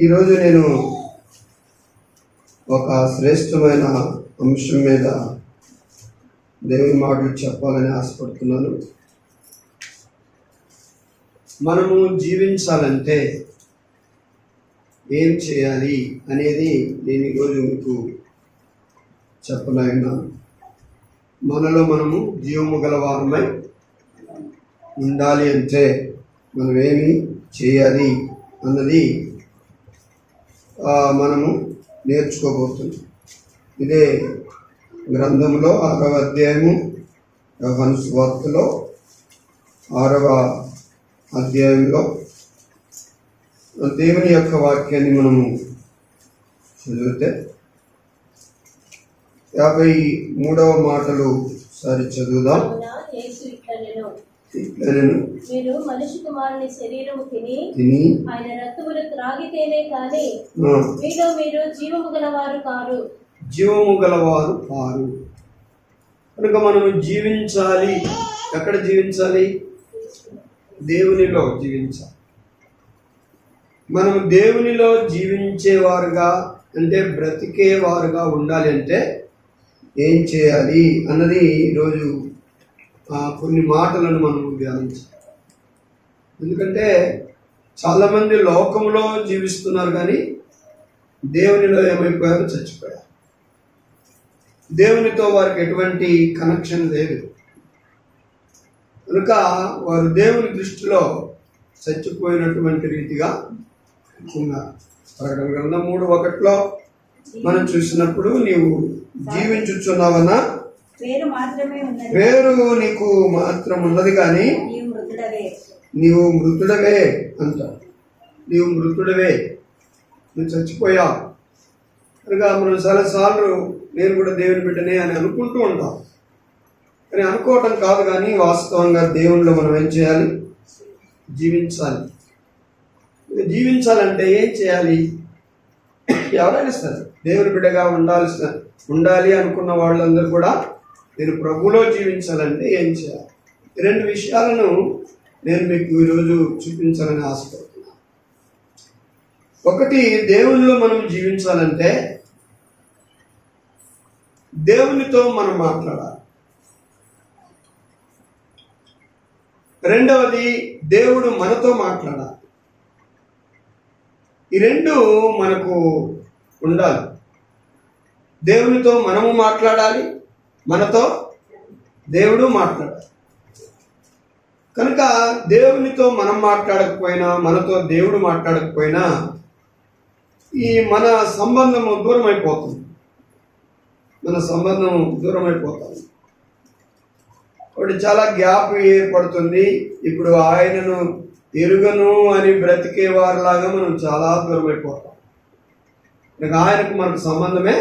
ఈరోజు నేను ఒక శ్రేష్టమైన అంశం మీద దేవుని మాటలు చెప్పాలని ఆశపడుతున్నాను. మనము జీవించాలంటే ఏం చేయాలి అనేది నేను ఈరోజు మీకు చెప్పలేన్నాను. మనలో మనము జీవము గలవారమై ఉండాలి అంటే మనం ఏమి చేయాలి అన్నది మనము నేర్చుకోబోతున్నాం. ఇదే గ్రంథంలో 6వ అధ్యాయము యోహాను సువార్తలో 6వ అధ్యాయంలో దేవుని యొక్క వాక్యాన్ని మనము చదివితే 53వ మాటలు సరి చదువుదాం. మీరు మనిషి కుమారుని శరీరము తిని ఆయన రక్తములు త్రాగితేనే కానీ మీలో మీరు జీవము గలవారు కారు. కనుక మనము జీవించాలి. ఎక్కడ జీవించాలి? దేవునిలో జీవించాలి. మనము దేవునిలో జీవించేవారుగా అంటే బ్రతికేవారుగా ఉండాలి అంటే ఏం చేయాలి అన్నది ఈరోజు కొన్ని మాటలను మనం ధ్యానించాలి. ఎందుకంటే చాలామంది లోకంలో జీవిస్తున్నారు కానీ దేవునిలో ఏమైపోయారు? చచ్చిపోయారు. దేవునితో వారికి ఎటువంటి కనెక్షన్ లేదు. కనుక వారు దేవుని దృష్టిలో చచ్చిపోయినటువంటి రీతిగా ఉన్నారు. ప్రకటన గ్రంథం 3:1 మనం చూసినప్పుడు నీవు జీవించుచున్నావన్నా పేరు నీకు మాత్రం ఉన్నది కానీ నీవు మృతుడవే అంట. నీవు మృతుడవే, నువ్వు చచ్చిపోయావు. కనుక మనం చాలాసార్లు నేను కూడా దేవుని బిడ్డనే అని అనుకుంటూ ఉంటాం. కానీ అనుకోవటం కాదు, కానీ వాస్తవంగా దేవునిలో మనం ఏం చేయాలి? జీవించాలి. జీవించాలంటే ఏం చేయాలి? ఎవరైనా సరే దేవుని బిడ్డగా ఉండాలి అనుకున్న వాళ్ళందరూ కూడా మీరు ప్రభులో జీవించాలంటే ఏం చేయాలి? 2 విషయాలను నేను మీకు ఈరోజు చూపించాలని ఆశపడుతున్నాను. ఒకటి, దేవునిలో మనం జీవించాలంటే దేవునితో మనం మాట్లాడాలి. రెండవది, దేవుడు మనతో మాట్లాడాలి. ఈ 2 మనకు ఉండాలి. దేవునితో మనము మాట్లాడాలి, మనతో దేవుడు మాట్లాడాలి. కనుక దేవునితో మనం మాట్లాడకపోయినా, మనతో దేవుడు మాట్లాడకపోయినా ఈ మన సంబంధము దూరం అయిపోతుంది. ఒకటి చాలా గ్యాప్ ఏర్పడుతుంది. ఇప్పుడు ఆయనను ఎరుగను అని బ్రతికే వారిలాగా మనం చాలా దూరం అయిపోతాం. ఆయనకు మనకు సంబంధమే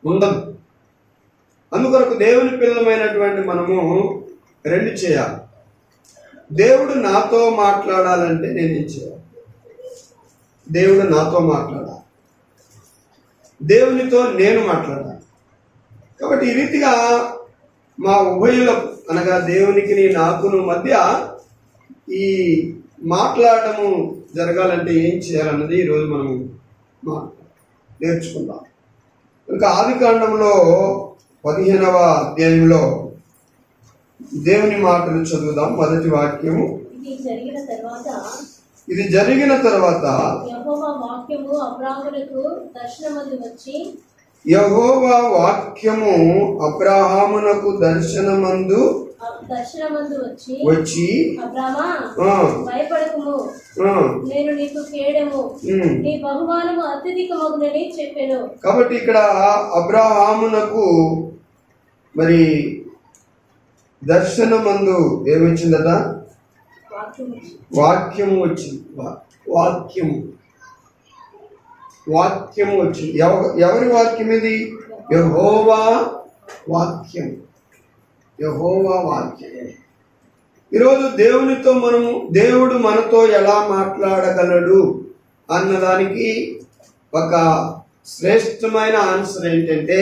ఉండదు. అందుకొరకు దేవుని పిల్లలమైనటువంటి మనము 2 చేయాలి. దేవుడు నాతో మాట్లాడాలంటే నేనేం చేయాలి? దేవుడు నాతో మాట్లాడాలి, దేవునితో నేను మాట్లాడాలి. కాబట్టి ఈ రీతిగా మా ఉభయులకు అనగా దేవునికి నాకును మధ్య ఈ మాట్లాడము జరగాలంటే ఏం చేయాలన్నది ఈరోజు మనము నేర్చుకుందాం. ఇంకా ఆదికాండంలో 15వ అధ్యాయంలో దేవుని మాటలు చదువుదాం. మొదటి వాక్యము. ఇది జరిగిన తర్వాత యెహోవా వాక్యము అబ్రాహామునకు దర్శనమందు వచ్చి భయపడకుము, నేను నీకు కేడము, నీ బహుమానము అత్యధికమగునని చెప్పెను. కాబట్టి ఇక్కడ అబ్రాహామునకు మరి దర్శనమందు ఏమొచ్చిందట? వాక్యము వచ్చింది. వాక్యము వచ్చింది. ఎవరి వాక్యం ఇది? యెహోవా వాక్యం. ఈరోజు దేవునితో దేవుడు మనతో ఎలా మాట్లాడగలడు అన్నదానికి ఒక శ్రేష్టమైన ఆన్సర్ ఏంటంటే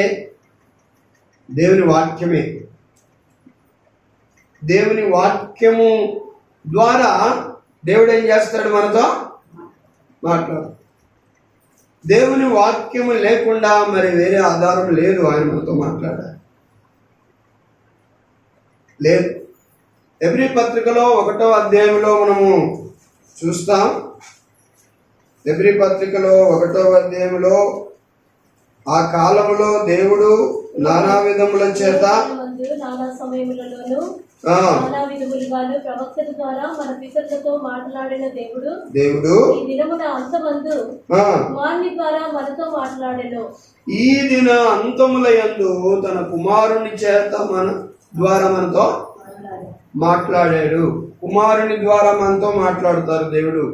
దేవుని వాక్యమే. దేవుని వాక్యము ద్వారా దేవుడు ఏం చేస్తాడు? మనతో మాట్లాడు. దేవుని వాక్యము లేకుండా మరి వేరే ఆధారం లేదు ఆయన మనతో మాట్లాడాలి. లేదు. ఎబ్రీ పత్రికలో 1వ అధ్యాయంలో మనము చూస్తాం. ఎబ్రీ పత్రికలో 1వ అధ్యాయంలో ఆ కాలములో దేవుడు నానా విధముల చేత నానా సమయములలోనూ నానా విధములుగాను ప్రవక్తల ద్వారా మన పితరులతో మాట్లాడిన దేవుడు ఈ దినమున అంతమందు కుమారుని ద్వారా మనతో మాట్లాడెను. ఈ దిన అంతములయందు తన కుమారుని చేత మన ద్వారా మనతో మాట్లాడాడు. కుమారుని ద్వారా మనతో మాట్లాడుతారు దేవుడు.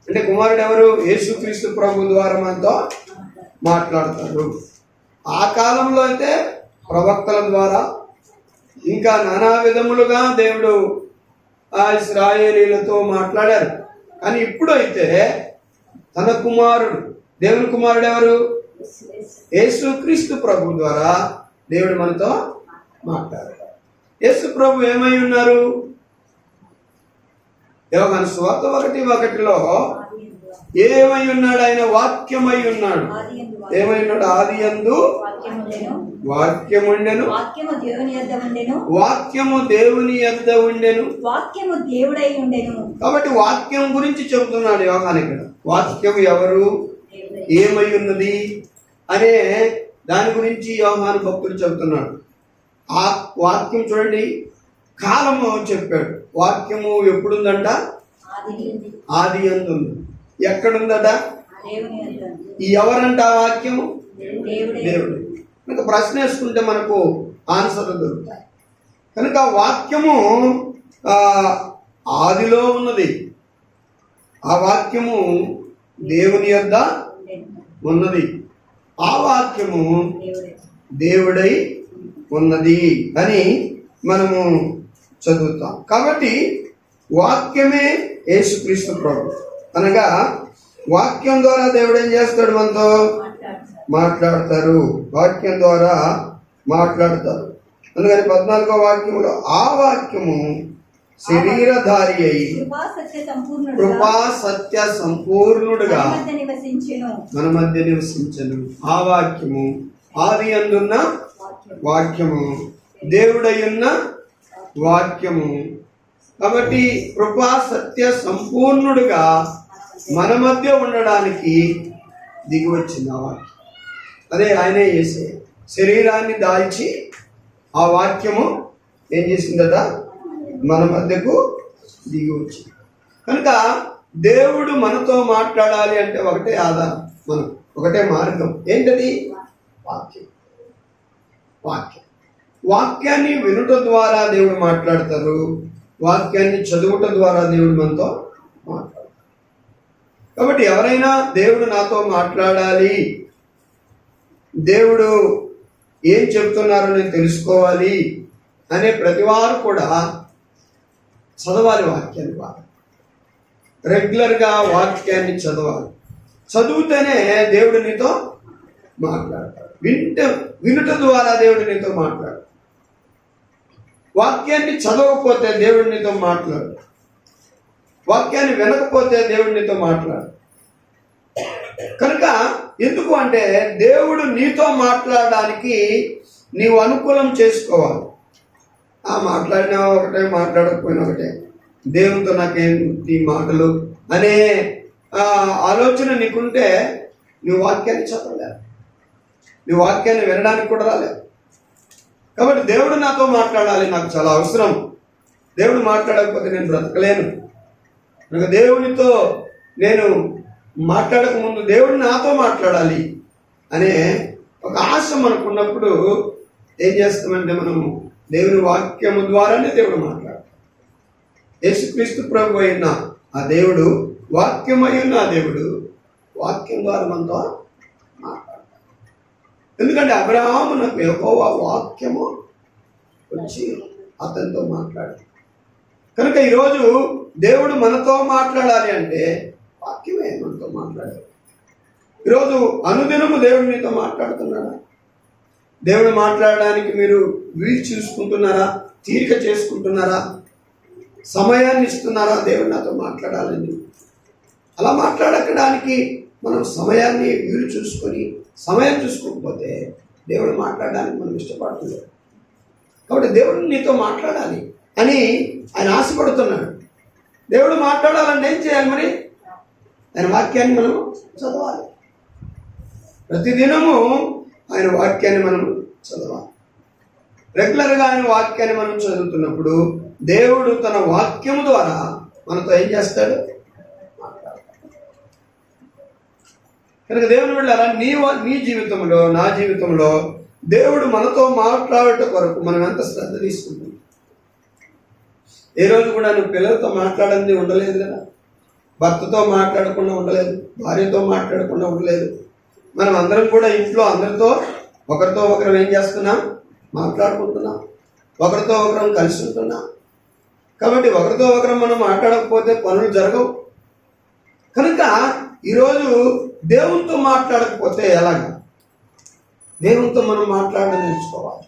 అంటే కుమారుడు ఎవరు? యేసుక్రీస్తు ప్రభు ద్వారా మనతో మాట్లాడతారు. ఆ కాలంలో అయితే ప్రవక్తల ద్వారా ఇంకా నానా విధములుగా దేవుడు ఆ ఇశ్రాయేలీలతో మాట్లాడారు. కానీ ఇప్పుడు అయితే తన కుమారుడు, దేవుని కుమారుడు ఎవరు? యేసుక్రీస్తు ప్రభు ద్వారా దేవుడు మనతో మాట్లాడారు. యేసు ప్రభు ఏమై ఉన్నారు? యోహాను సువార్త 1:1లో ఏమై ఉన్నాడు? ఆయన వాక్యమై ఉన్నాడు. ఏమై ఉన్నాడు? ఆదియందు వాక్యముండెను, వాక్యము దేవుని యొద్ద ఉండెను, వాక్యము దేవుని యొద్ద ఉండెను, వాక్యము దేవుడై ఉండెను. కాబట్టి వాక్యం గురించి చెబుతున్నాడు యోహాను ఇక్కడ. వాక్యం ఎవరు, ఏమై ఉన్నది అనే దాని గురించి యోహాను భక్తులు చెబుతున్నాడు. ఆ వాక్యం చూడండి, కాలము చెప్పాడు. వాక్యము ఎప్పుడుందంట? ఆది యందు ఉంది. ఎక్కడుందట? ఎవరంట ఆ వాక్యము? దేవుడు. కనుక ప్రశ్న వేసుకుంటే మనకు ఆన్సర్లు దొరుకుతాయి. కనుక వాక్యము ఆదిలో ఉన్నది. ఆ వాక్యము దేవుని యొద్ద ఉన్నది. ఆ వాక్యము దేవుడై ఉన్నది అని మనము చదువుతాం. కాబట్టి వాక్యమే యేసుక్రీస్తు ప్రభు. అనగా వాక్యం ద్వారా దేవుడు ఏం చేస్తాడు? మనతో మాట్లాడతారు. వాక్యం ద్వారా మాట్లాడతారు. అందుకని 14వ వాక్యంలో ఆ వాక్యము శరీరధారి అయి కృపా సత్య సంపూర్ణుడుగా మన మధ్య నివసించెను. ఆ వాక్యము ఆది అందున్న వాక్యము, దేవుడయ్యున్న వాక్యము. కాబట్టి కృపా సత్య సంపూర్ణుడుగా మన మధ్య ఉండడానికి దిగి వచ్చింది ఆ వాక్యం. అదే ఆయనే చేసే శరీరాన్ని దాల్చి ఆ వాక్యము ఏం చేసిందట? మన మధ్యకు దిగి వచ్చింది. కనుక దేవుడు మనతో మాట్లాడాలి అంటే ఒకటే ఆధారం, మనం ఒకటే మార్గం. ఏంటది? వాక్యం. వాక్యం. వాక్యాన్ని వినుట ద్వారా దేవుడు మాట్లాడతారు. వాక్యాన్ని చదువుట ద్వారా దేవుడు మనతో మాట్లాడతారు. కాబట్టి ఎవరైనా దేవుడు నాతో మాట్లాడాలి, దేవుడు ఏం చెప్తున్నారో నేను తెలుసుకోవాలి అనే ప్రతివారు కూడా చదవాలి వాక్యాన్ని. బాగా రెగ్యులర్గా వాక్యాన్ని చదవాలి. చదివితేనే దేవుడు నీతో మాట్లాడతాడు. వినుట ద్వారా దేవుడు నీతో మాట్లాడు. వాక్యాన్ని చదవకపోతే దేవుడు నీతో మాట్లాడు. వాక్యాన్ని వినకపోతే దేవుడు నీతో మాట్లాడు. కనుక ఎందుకు అంటే దేవుడు నీతో మాట్లాడడానికి నీవు అనుకూలం చేసుకోవాలి. మాట్లాడినా ఒకటే, మాట్లాడకపోయినా ఒకటే, దేవునితో నాకేంటి మాటలు అనే ఆలోచన నీకుంటే నువ్వు వాక్యాన్ని చదవలేవు, నువ్వు వాక్యాన్ని వినడానికి కూడా రాలేదు. కాబట్టి దేవుడు నాతో మాట్లాడాలి, నాకు చాలా అవసరం. దేవుడు మాట్లాడకపోతే నేను బ్రతకలేను. కనుక దేవునితో నేను మాట్లాడక ముందు దేవుడు నాతో మాట్లాడాలి అనే ఒక ఆశ మనకున్నప్పుడు ఏం చేస్తామంటే మనము దేవుని వాక్యము ద్వారానే దేవుడు మాట్లాడతాడు. యేసుక్రీస్తు ప్రభు అయిన ఆ దేవుడు, వాక్యమై ఉన్న ఆ దేవుడు వాక్యం ద్వారా మనతో మాట్లాడతాడు. ఎందుకంటే అబ్రహామునకు యెహోవా వాక్యము వచ్చి అతనితో మాట్లాడాడు. కనుక ఈరోజు దేవుడు మనతో మాట్లాడాలి అంటే వాక్యమే మనతో మాట్లాడాలి. ఈరోజు అనుదినము దేవుడు మీతో మాట్లాడుతున్నాడా? దేవుడు మాట్లాడడానికి మీరు వీలు చూసుకుంటున్నారా? తీరిక చేసుకుంటున్నారా? సమయాన్ని ఇస్తున్నారా? దేవుడు నాతో మాట్లాడాలని. అలా మాట్లాడడానికి మనం సమయాన్ని వీలు చూసుకొని సమయం చూసుకోకపోతే దేవుడు మాట్లాడడానికి మనం ఇష్టపడలేదు. కాబట్టి దేవుడు నీతో మాట్లాడాలి అని ఆయన ఆశపడుతున్నాడు. దేవుడు మాట్లాడాలని ఏం చేయాలి? మరి ఆయన వాక్యాన్ని మనం చదవాలి. ప్రతిదినము ఆయన వాక్యాన్ని మనం చదవాలి. రెగ్యులర్గా ఆయన వాక్యాన్ని మనం చదువుతున్నప్పుడు దేవుడు తన వాక్యము ద్వారా మనతో ఏం చేస్తాడు? కనుక దేవుని వెళ్ళారా, నీ జీవితంలో నా జీవితంలో దేవుడు మనతో మాట్లాడటం కొరకు మనం ఎంత శ్రద్ధ తీసుకుంటాం. ఏ రోజు కూడా నువ్వు పిల్లలతో మాట్లాడంది ఉండలేదు కదా, భర్తతో మాట్లాడకుండా ఉండలేదు, భార్యతో మాట్లాడకుండా ఉండలేదు. మనం అందరం కూడా ఇంట్లో అందరితో ఒకరితో ఒకరం ఏం చేస్తున్నాం? మాట్లాడుకుంటున్నాం, ఒకరితో ఒకరం కలిసి ఉంటున్నాం. కాబట్టి ఒకరితో ఒకరం మనం మాట్లాడకపోతే పనులు జరగవు. కనుక ఈరోజు దేవునితో మాట్లాడకపోతే ఎలాగా? దేవునితో మనం మాట్లాడడం నేర్చుకోవాలి.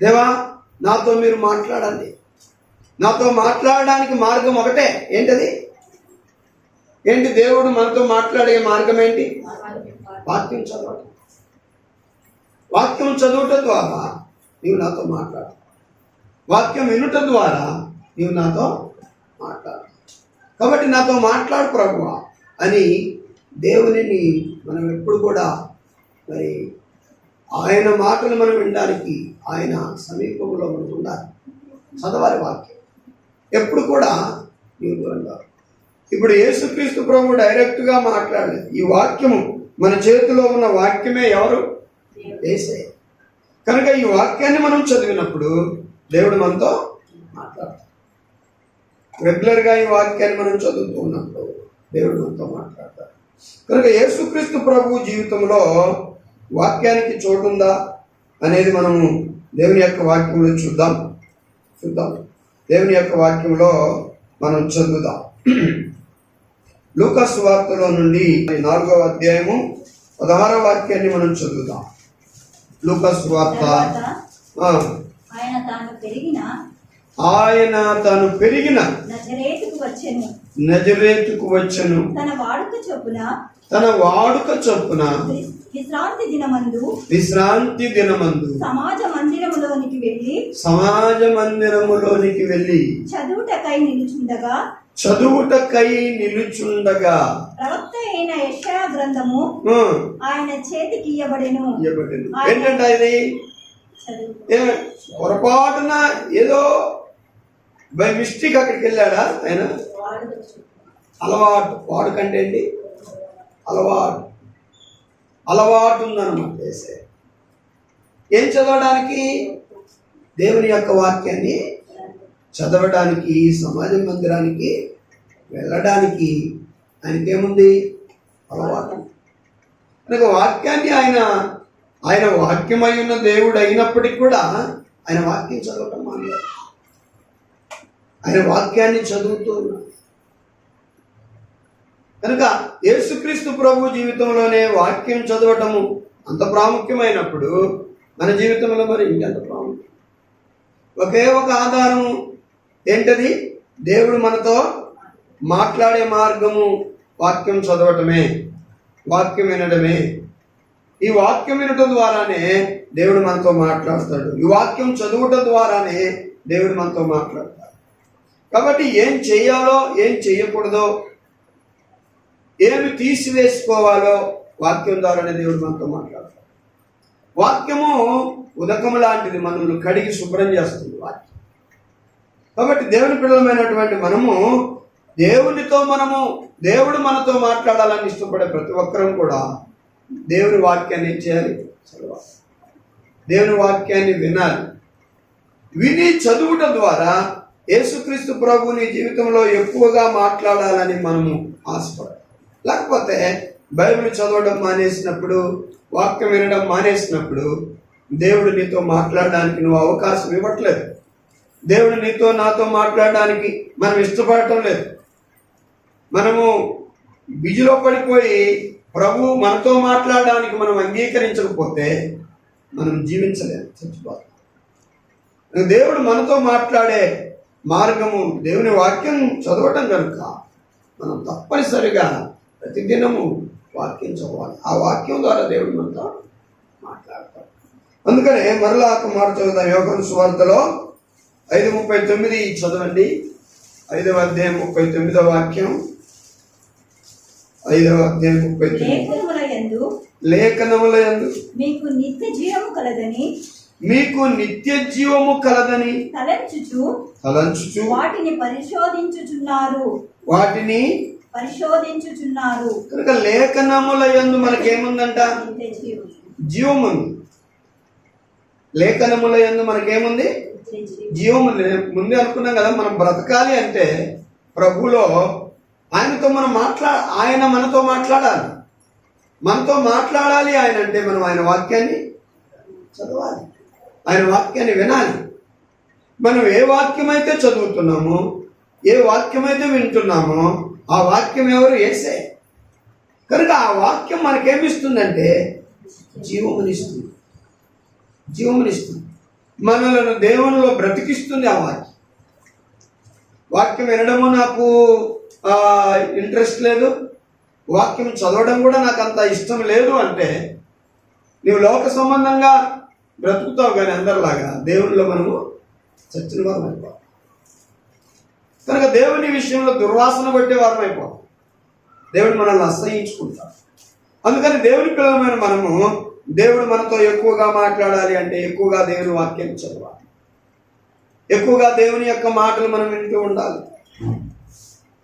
దేవా, నాతో మీరు మాట్లాడండి. నాతో మాట్లాడడానికి మార్గం ఒకటే. ఏంటది? ఏంటి? దేవుడు మనతో మాట్లాడే మార్గం ఏంటి? వాక్యం చదవటం. వాక్యం చదవటం ద్వారా నీవు నాతో మాట్లాడు. వాక్యం వినుట ద్వారా నీవు నాతో మాట్లాడు. కాబట్టి నాతో మాట్లాడు ప్రభువా అని దేవునిని మనం ఎప్పుడు కూడా మరి ఆయన మాటలు మనం వినడానికి ఆయన సమీపంలో మనం ఉండాలి. చదవాలి వాక్యం ఎప్పుడు కూడా నీవు దూరంగా. ఇప్పుడు యేసుక్రీస్తు ప్రభు డైరెక్ట్గా మాట్లాడలేదు. ఈ వాక్యము మన చేతిలో ఉన్న వాక్యమే ఎవరు? యేసయ్య. కనుక ఈ వాక్యాన్ని మనం చదివినప్పుడు దేవుడు మనతో మాట్లాడతాడు. రెగ్యులర్గా ఈ వాక్యాన్ని మనం చదువుతూ ఉన్నప్పుడు దేవుడు మనతో మాట్లాడతాడు. కనుక యేసుక్రీస్తు ప్రభు జీవితంలో వాక్యానికి చోటుందా అనేది మనము దేవుని యొక్క వాక్యంలో చూద్దాం. దేవుని యొక్క వాక్యంలో మనం చదువుదాం. లూకా సువార్తలో నుండి 4వ అధ్యాయము 16వ వాక్యాన్ని మనం చదువుదాం. లూకా సువార్త. ఆయన తాను పెరిగిన నజరేతుకు వచ్చెను. తన వాడుక చొప్పున విశ్రాంతి దినమందు సమాజ మందిరములోనికి వెళ్ళి చదువుటకై నిలుచుండగా ప్రవక్త అయిన యెషయా గ్రంథము ఆయన చేతికి ఇయ్యబడెను. ఏంటంటే ఇది పొరపాటున ఏదో బై మిస్టేక్ అక్కడికి వెళ్ళాడా? ఆయన అలవాటు. వాడుకంటే ఏంటి? అలవాటు ఉందన్నమాట. వేసే ఏం చదవడానికి? దేవుని యొక్క వాక్యాన్ని చదవడానికి, సమాజ మందిరానికి వెళ్ళడానికి ఆయనకేముంది? అలవాటు. కనుక వాక్యాన్ని ఆయన వాక్యమై ఉన్న దేవుడు అయినప్పటికీ కూడా ఆయన వాక్యం చదవటం మానలేదు. ఆయన వాక్యాన్ని చదువుతూ ఉన్నాడు. కనుక యేసుక్రీస్తు ప్రభు జీవితంలోనే వాక్యం చదవటము అంత ప్రాముఖ్యమైనప్పుడు మన జీవితంలో మరి ఇంకెంత ప్రాముఖ్యం. ఒకే ఒక ఆధారము ఏంటది? దేవుడు మనతో మాట్లాడే మార్గము వాక్యం చదవటమే, వాక్యం వినడమే. ఈ వాక్యం వినటం ద్వారానే దేవుడు మనతో మాట్లాడతాడు. ఈ వాక్యం చదవటం ద్వారానే దేవుడు మనతో మాట్లాడతాడు. కాబట్టి ఏం చేయాలో, ఏం చేయకూడదో, ఏమి తీసివేసుకోవాలో వాక్యం ద్వారానే దేవుడు మనతో మాట్లాడతాడు. వాక్యము ఉదకము లాంటిది, మనల్ని కడిగి శుభ్రం చేస్తుంది వాక్యం. కాబట్టి దేవుని పిల్లలమైనటువంటి మనము దేవుడు మనతో మాట్లాడాలని ఇష్టపడే ప్రతి ఒక్కరం కూడా దేవుని వాక్యాన్ని ఏం చేయాలి? చదవాలి. దేవుని వాక్యాన్ని వినాలి. విని చదువుట ద్వారా యేసుక్రీస్తు ప్రభు నీ జీవితంలో ఎక్కువగా మాట్లాడాలని మనము ఆశపడాలి. లేకపోతే బైబిల్ చదవడం మానేసినప్పుడు, వాక్యం వినడం మానేసినప్పుడు దేవుడు నీతో మాట్లాడడానికి నువ్వు అవకాశం ఇవ్వట్లేదు. దేవుడు నీతో నాతో మాట్లాడడానికి మనం ఇష్టపడటం లేదు. మనము బిజీలో పడిపోయి ప్రభు మనతో మాట్లాడడానికి మనం అంగీకరించకపోతే మనం జీవించలేము, చచ్చిపోతాం. దేవుడు మనతో మాట్లాడే మార్గము దేవుని వాక్యం చదవటం కనుక మనం తప్పనిసరిగా ప్రతిదినము వాక్యం చదవాలి. ఆ వాక్యం ద్వారా దేవుడు మనతో మాట్లాడతాడు. అందుకనే మరలా ఒక మాట చదువుతాం. యోహాను సువార్తలో 5:39 చదవండి. 5వ అధ్యాయం 39వ వాక్యం. 5వ అధ్యాయం 39. లేఖనములయందు మీకు నిత్య జీవము కలదని తలంచుచు వాటిని పరిశోధించుచున్నారు. కనుక లేఖనములయందు మనకేముందంట? జీవం ఉంది. లేఖనములయందు మనకేముంది? జీవం ఉంది. ముందే అనుకున్నాం కదా, మనం బ్రతకాలి అంటే ప్రభులో ఆయనతో మనం ఆయన మనతో మాట్లాడాలి. మనతో మాట్లాడాలి ఆయన అంటే మనం ఆయన వాక్యాన్ని చదవాలి, ఆయన వాక్యాన్ని వినాలి. మనం ఏ వాక్యం అయితే చదువుతున్నామో, ఏ వాక్యం అయితే వింటున్నామో ఆ వాక్యం ఎవరు? యేసే. కనుక ఆ వాక్యం మనకేమిస్తుందంటే జీవమునిస్తుంది. మనలను దేవునిలో బ్రతికిస్తుంది ఆ వాక్యం. వాక్యం వినడము నాకు ఇంట్రెస్ట్ లేదు, వాక్యం చదవడం కూడా నాకు అంత ఇష్టం లేదు అంటే నీవు లోక సంబంధంగా బ్రతుకుతావు. కానీ అందరిలాగా దేవునిలో మనము చచ్చిన వారం అయిపోతాం. కనుక దేవుని విషయంలో దుర్వాసన పట్టే వారం అయిపోతాం. దేవుడు మనల్ని అసహ్యించుకుంటాడు. అందుకని దేవుని పిల్లలమైన మనము దేవుడు మనతో ఎక్కువగా మాట్లాడాలి అంటే ఎక్కువగా దేవుని వాక్యాన్ని చదవాలి, ఎక్కువగా దేవుని యొక్క మాటలు మనం వింటూ ఉండాలి.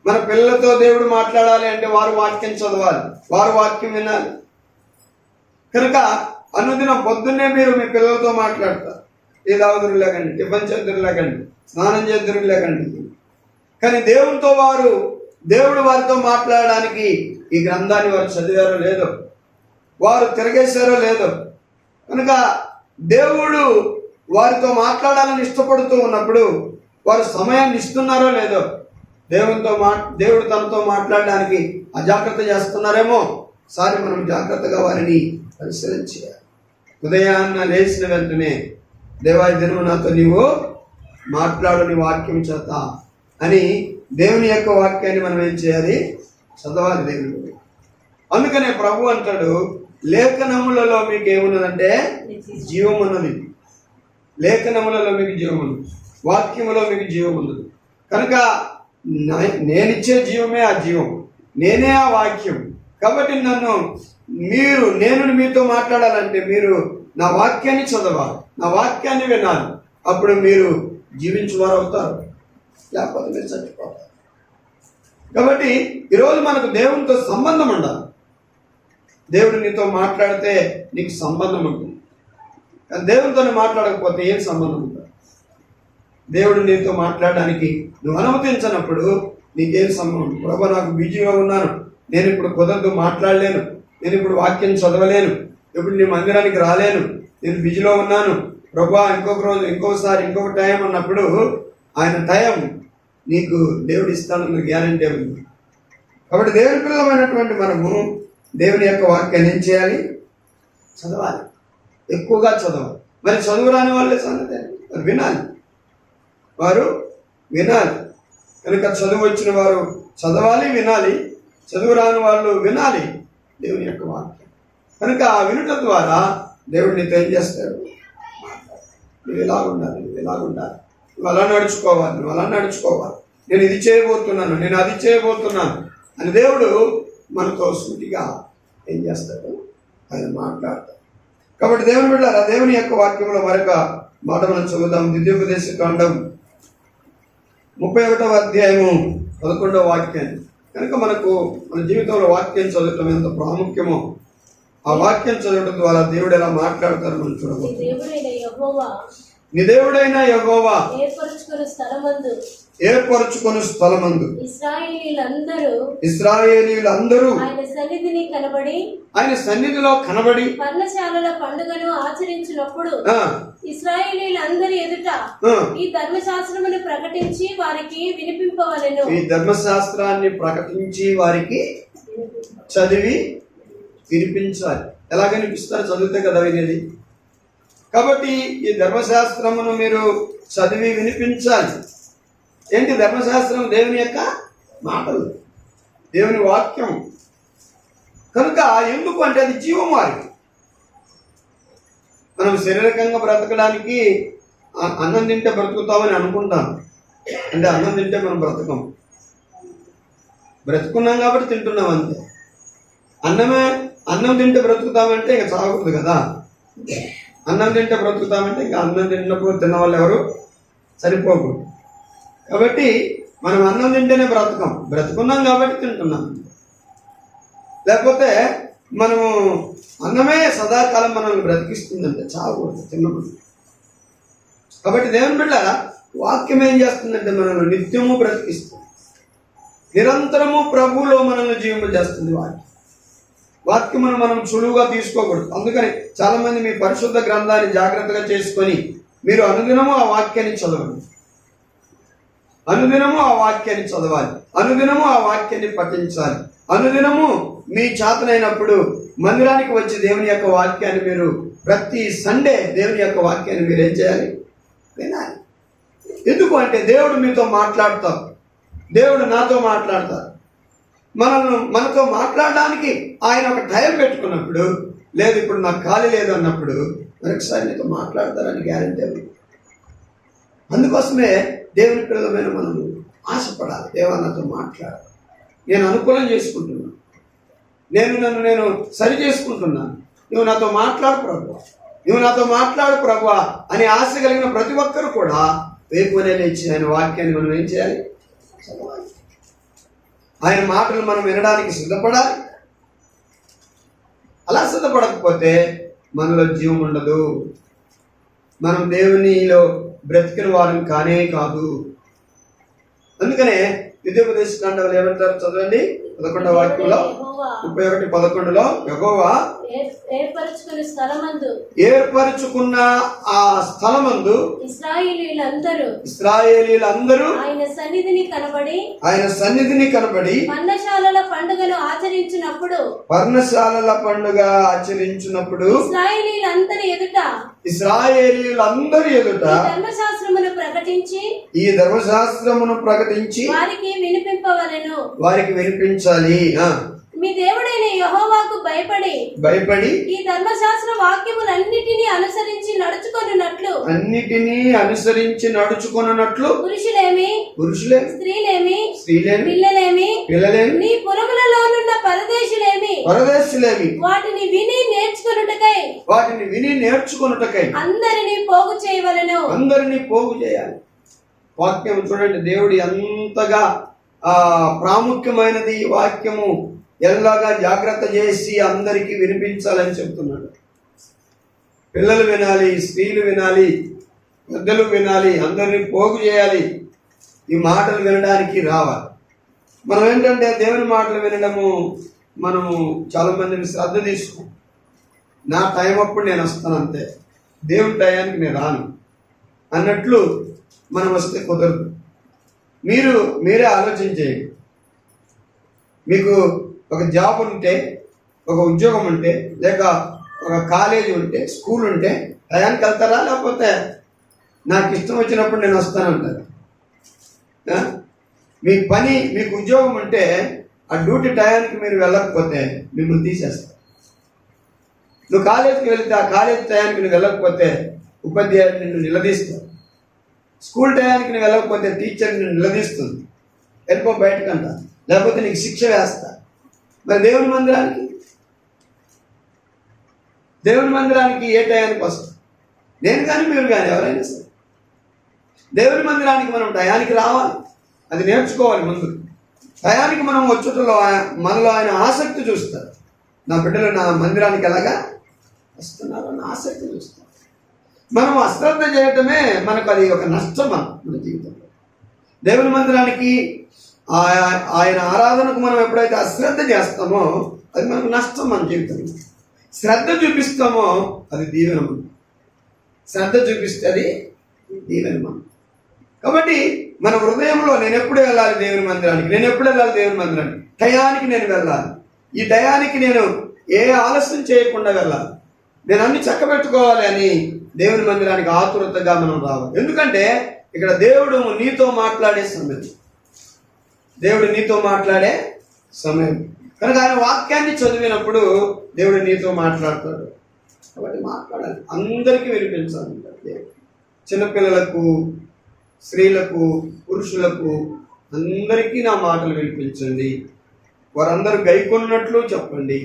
మన పిల్లలతో దేవుడు మాట్లాడాలి అంటే వారు వాక్యం చదవాలి, వారు వాక్యం వినాలి. కనుక అనుదినం పొద్దున్నే మీరు మీ పిల్లలతో మాట్లాడతారు. ఏ దావదురు లేకండి, టిఫిన్ చేద్దరు లేకండి, స్నానం చేద్దరు లేకండి. కానీ దేవుడు వారితో మాట్లాడడానికి ఈ గ్రంథాన్ని వారు చదివారో లేదో, వారు తిరగేశారో లేదో. కనుక దేవుడు వారితో మాట్లాడాలని ఇష్టపడుతూ ఉన్నప్పుడు వారు సమయాన్ని ఇస్తున్నారో లేదో, దేవుడు తనతో మాట్లాడడానికి అజాగ్రత్త చేస్తున్నారేమో ఒకసారి మనం జాగ్రత్తగా వారిని పరిశీలించాలి. ఉదయాన్న లేచిన వెంటనే దేవా ఈ దినము నాతో నీవు మాట్లాడు నీ వాక్యం చేత అని దేవుని యొక్క వాక్యాన్ని మనం ఏం చేయాలి? చదవాలి దేవుని. అందుకనే ప్రభు అంటాడు, లేఖనములలో మీకు ఏమున్నదంటే జీవం ఉన్నది. లేఖనములలో మీకు జీవం ఉన్నది, వాక్యములో మీకు జీవం ఉన్నది. కనుక నేనిచ్చే జీవమే ఆ జీవం, నేనే ఆ వాక్యం. కాబట్టి నేను మీతో మాట్లాడాలంటే మీరు నా వాక్యాన్ని చదవాలి, నా వాక్యాన్ని వినాలి. అప్పుడు మీరు జీవించువారు అవుతారు, లేకపోతే మీరు చచ్చిపోతారు. కాబట్టి ఈరోజు మనకు దేవునితో సంబంధం ఉండాలి. దేవుడు నీతో మాట్లాడితే నీకు సంబంధం ఉంటుంది. కానీ దేవునితోనే మాట్లాడకపోతే ఏం సంబంధం ఉంటుంది? దేవుడు నీతో మాట్లాడడానికి నువ్వు అనుమతించినప్పుడు నీకేం సంబంధం? ప్రభు నాకు బిజీగా ఉన్నాను, నేను ఇప్పుడు కుదరదు, మాట్లాడలేను, నేను ఇప్పుడు వాక్యం చదవలేను, ఇప్పుడు నీ మందిరానికి రాలేను, నేను బిజీలో ఉన్నాను ప్రభా, ఇంకొక రోజు, ఇంకొకసారి, ఇంకొక టైం అన్నప్పుడు ఆయన టైం నీకు దేవుడు ఇస్తానన్న గ్యారంటీ ఉంది. కాబట్టి దేవుని పిల్లలమైనటువంటి మనము దేవుని యొక్క వాక్యాన్ని ఏం చేయాలి? చదవాలి, ఎక్కువగా చదవాలి. మరి చదువు రాని వాళ్ళే సంగతి వారు వినాలి. కనుక చదువు వచ్చిన వారు చదవాలి, వినాలి. చదువు రాని వాళ్ళు వినాలి దేవుని యొక్క వాక్యం. కనుక ఆ వినుట ద్వారా దేవుడు నీతో ఏం చేస్తాడు? నువ్వు ఇలాగుండాలి, నువ్వు అలా నడుచుకోవాలి, నేను ఇది చేయబోతున్నాను, నేను అది చేయబోతున్నాను అని దేవుడు మనతో సూటిగా ఏం చేస్తాడు? ఆయన మాట్లాడతాడు. కాబట్టి దేవుని బిడ్డలారా, దేవుని యొక్క వాక్యంలో మరొక మాట మనం చదువుదాం. ద్వితీయోపదేశ కాండం 31వ అధ్యాయము 11వ వాక్యాన్ని. కనుక మన జీవితంలో వాక్యం చదవటం ఎంత ప్రాముఖ్యమో, ఆ వాక్యం చదవడం ద్వారా దేవుడు ఎలా మాట్లాడతారో మనం చూడవచ్చు. నీ దేవుడైన యెహోవా ఏర్పరచుకొను స్థలమందు ఇశ్రాయేలీయులందరూ ఆయన సన్నిధిలో కనబడి పర్ణశాలల పండుగను ఆచరించినప్పుడు ఇశ్రాయేలీయులందరి ఎదుట ఈ ధర్మశాస్త్రమును ప్రకటించి వారికి వినిపింపవలెను. ఈ ధర్మశాస్త్రాన్ని ప్రకటించి వారికి చదివి వినిపించాలి. ఎలా వినిపిస్తారు? చదివితే కదా వినేది. కాబట్టి ఈ ధర్మశాస్త్రమును మీరు చదివి వినిపించాలి. ఏంటి ధర్మశాస్త్రం? దేవుని యొక్క మాటలు, దేవుని వాక్యం. కనుక ఎందుకు అంటే అది జీవం వారికి. మనం శారీరకంగా బ్రతకడానికి అన్నం తింటే బ్రతుకుతామని అనుకుంటాం. అంటే అన్నం తింటే మనం బ్రతుకున్నాం కాబట్టి తింటున్నాం అంతే. అన్నం తింటే బ్రతుకుతామంటే ఇంకా చావకూడదు కదా. అన్నం తింటే బ్రతుకుతామంటే ఇంకా అన్నం తిన్నప్పుడు తిన్న వాళ్ళు ఎవరు సరిపోకూడదు. కాబట్టి మనం అన్నం తింటేనే బ్రతుకున్నాం కాబట్టి తింటున్నాం. లేకపోతే మనము అన్నమే సదాకాలం మనల్ని బ్రతికిస్తుందంటే చావకూడదు తిన్నప్పుడు. కాబట్టి దేవుని బిడ్డలారా, వాక్యం ఏం చేస్తుందంటే మనల్ని నిత్యము బ్రతికిస్తుంది. నిరంతరము ప్రభువులో మనల్ని జీవింపజేస్తుంది. వాక్యమును మనం సులువుగా తీసుకోకూడదు. అందుకని చాలా మంది మీ పరిశుద్ధ గ్రంథాన్ని జాగ్రత్తగా చేసుకొని మీరు అనుదినము ఆ వాక్యాన్ని చదవండి. అనుదినము ఆ వాక్యాన్ని చదవాలి. అనుదినము ఆ వాక్యాన్ని పఠించాలి. అనుదినము మీ చేతనైనప్పుడు మందిరానికి వచ్చి దేవుని యొక్క వాక్యాన్ని మీరు ప్రతి సండే దేవుని యొక్క వాక్యాన్ని మీరు ఏం చేయాలి? వినాలి. ఎందుకు అంటే దేవుడు మీతో మాట్లాడతారు. దేవుడు నాతో మాట్లాడతారు. మనతో మాట్లాడడానికి ఆయన ఒక టైం పెట్టుకున్నప్పుడు, లేదు ఇప్పుడు నాకు ఖాళీ లేదు అన్నప్పుడు మరొకసారి నీతో మాట్లాడతారని గ్యారెంటీ ఉంది. అందుకోసమే దేవుని పిల్లలమైన మనము ఆశపడాలి. దేవా నాతో మాట్లాడాలి, నేను అనుకూలం చేసుకుంటున్నాను, నేను సరి చేసుకుంటున్నాను, నువ్వు నాతో మాట్లాడు ప్రభువా, నువ్వు నాతో మాట్లాడు ప్రభువా అని ఆశ కలిగిన ప్రతి ఒక్కరు కూడా వేకువనే లేచి ఆయన వాక్యాన్ని మనం ఏం చేయాలి? చదవాలి. ఆయన మాటలు మనం వినడానికి సిద్ధపడాలి. అలా సిద్ధపడకపోతే మనలో జీవం ఉండదు. మనం దేవునిలో బ్రతికిన వారం కానే కాదు. అందుకనే ద్వితీయోపదేశ కాండములు ఏమంటారు? చదవండి 11వ వాక్యంలో 31:11లో యెహోవా ఏర్పరచుకున్న ఆ స్థలమందు ఇశ్రాయేలీయులందరూ ఆయన సన్నిధిని కనబడి పర్ణశాలల పండుగ ఆచరించినప్పుడు ఇశ్రాయేలీయులందరి ఎదుట ఈ ధర్మశాస్త్రమును ప్రకటించి వారికి వినిపించాలి. మీ దేవుడైన యెహోవాకు భయపడి ఈ ధర్మశాస్త్ర వాక్యములన్నిటినీ అనుసరించి నడుచుకొనున్నట్లు పురుషులేమి స్త్రీలేమి పిల్లలేమి నీ పురములలోనున్న పరదేశులేమి వాటిని విని నేర్చుకొనుటకై అందరినీ పోగు చేయాలి. వాక్యం చూడండి, దేవుడు ఎంతగా ప్రాముఖ్యమైనది. వాక్యము ఎలాగా జాగ్రత్త చేసి అందరికీ వినిపించాలని చెప్తున్నాడు. పిల్లలు వినాలి, స్త్రీలు వినాలి, పెద్దలు వినాలి, అందరినీ పోగు చేయాలి. ఈ మాటలు వినడానికి రావాలి. మనం ఏంటంటే దేవుని మాటలు వినడము మనము చాలా మందిని శ్రద్ధ తీసుకో. నా టైం అప్పుడు నేను వస్తాను అంతే, దేవుని టయానికి నేను రాను అన్నట్లు మనం వస్తే కుదరదు. మీరే ఆలోచించేయండి. మీకు ఒక జాబ్ ఉంటే, ఒక ఉద్యోగం ఉంటే, లేక ఒక కాలేజీ ఉంటే, స్కూల్ ఉంటే టయానికి వెళ్తారా? లేకపోతే నాకు ఇష్టం వచ్చినప్పుడు నేను వస్తానంటారా? మీకు ఉద్యోగం ఉంటే ఆ డ్యూటీ టయానికి మీరు వెళ్ళకపోతే మిమ్మల్ని తీసేస్తారు. నువ్వు కాలేజీకి వెళ్తే ఆ కాలేజీ టయానికి నువ్వు వెళ్ళకపోతే ఉపాధ్యాయుడు నిన్ను నిలదీస్తారు. స్కూల్ టయానికి నువ్వు వెళ్ళకపోతే టీచర్ నిన్ను నిలదీస్తుంది, వెళ్ళిపో బయటకంట, లేకపోతే నీకు శిక్ష వేస్తా. మరి దేవుని మందిరానికి ఏ టయానికి వస్తాం? నేను కానీ మీరు కానీ ఎవరైనా సరే దేవుని మందిరానికి మనం టయానికి రావాలి. అది నేర్చుకోవాలి. ముందు టయానికి మనం వచ్చుటలో మనలో ఆయన ఆసక్తి చూస్తారు. నా బిడ్డలు నా మందిరానికి ఎలాగా వస్తున్నారు అన్న ఆసక్తి చూస్తారు. మనం అశ్రద్ధ చేయటమే మనకు అది ఒక నష్టం మన జీవితంలో. దేవుని మందిరానికి ఆయన ఆరాధనకు మనం ఎప్పుడైతే అశ్రద్ధ చేస్తామో అది మనకు నష్టం మన జీవితంలో. శ్రద్ధ చూపిస్తామో అది దీవెన. శ్రద్ధ చూపిస్తే అది దీవెన. కాబట్టి మన హృదయంలో నేను ఎప్పుడు వెళ్ళాలి దేవుని మందిరానికి, టయానికి నేను వెళ్ళాలి. ఈ టయానికి నేను ఏ ఆలస్యం చేయకుండా వెళ్ళాలి, నేను అన్ని చక్కబెట్టుకోవాలి అని దేవుని మందిరానికి ఆతురతగా మనం రావాలి. ఎందుకంటే ఇక్కడ దేవుడు నీతో మాట్లాడే సమయం. కనుక ఆయన వాక్యాన్ని చదివినప్పుడు దేవుడు నీతో మాట్లాడతాడు. కాబట్టి మాట్లాడాలి, అందరికీ వినిపించాలి. చిన్నపిల్లలకు, స్త్రీలకు, పురుషులకు అందరికీ నా మాటలు వినిపించండి. వారందరూ గైకొన్నట్లు చెప్పండి.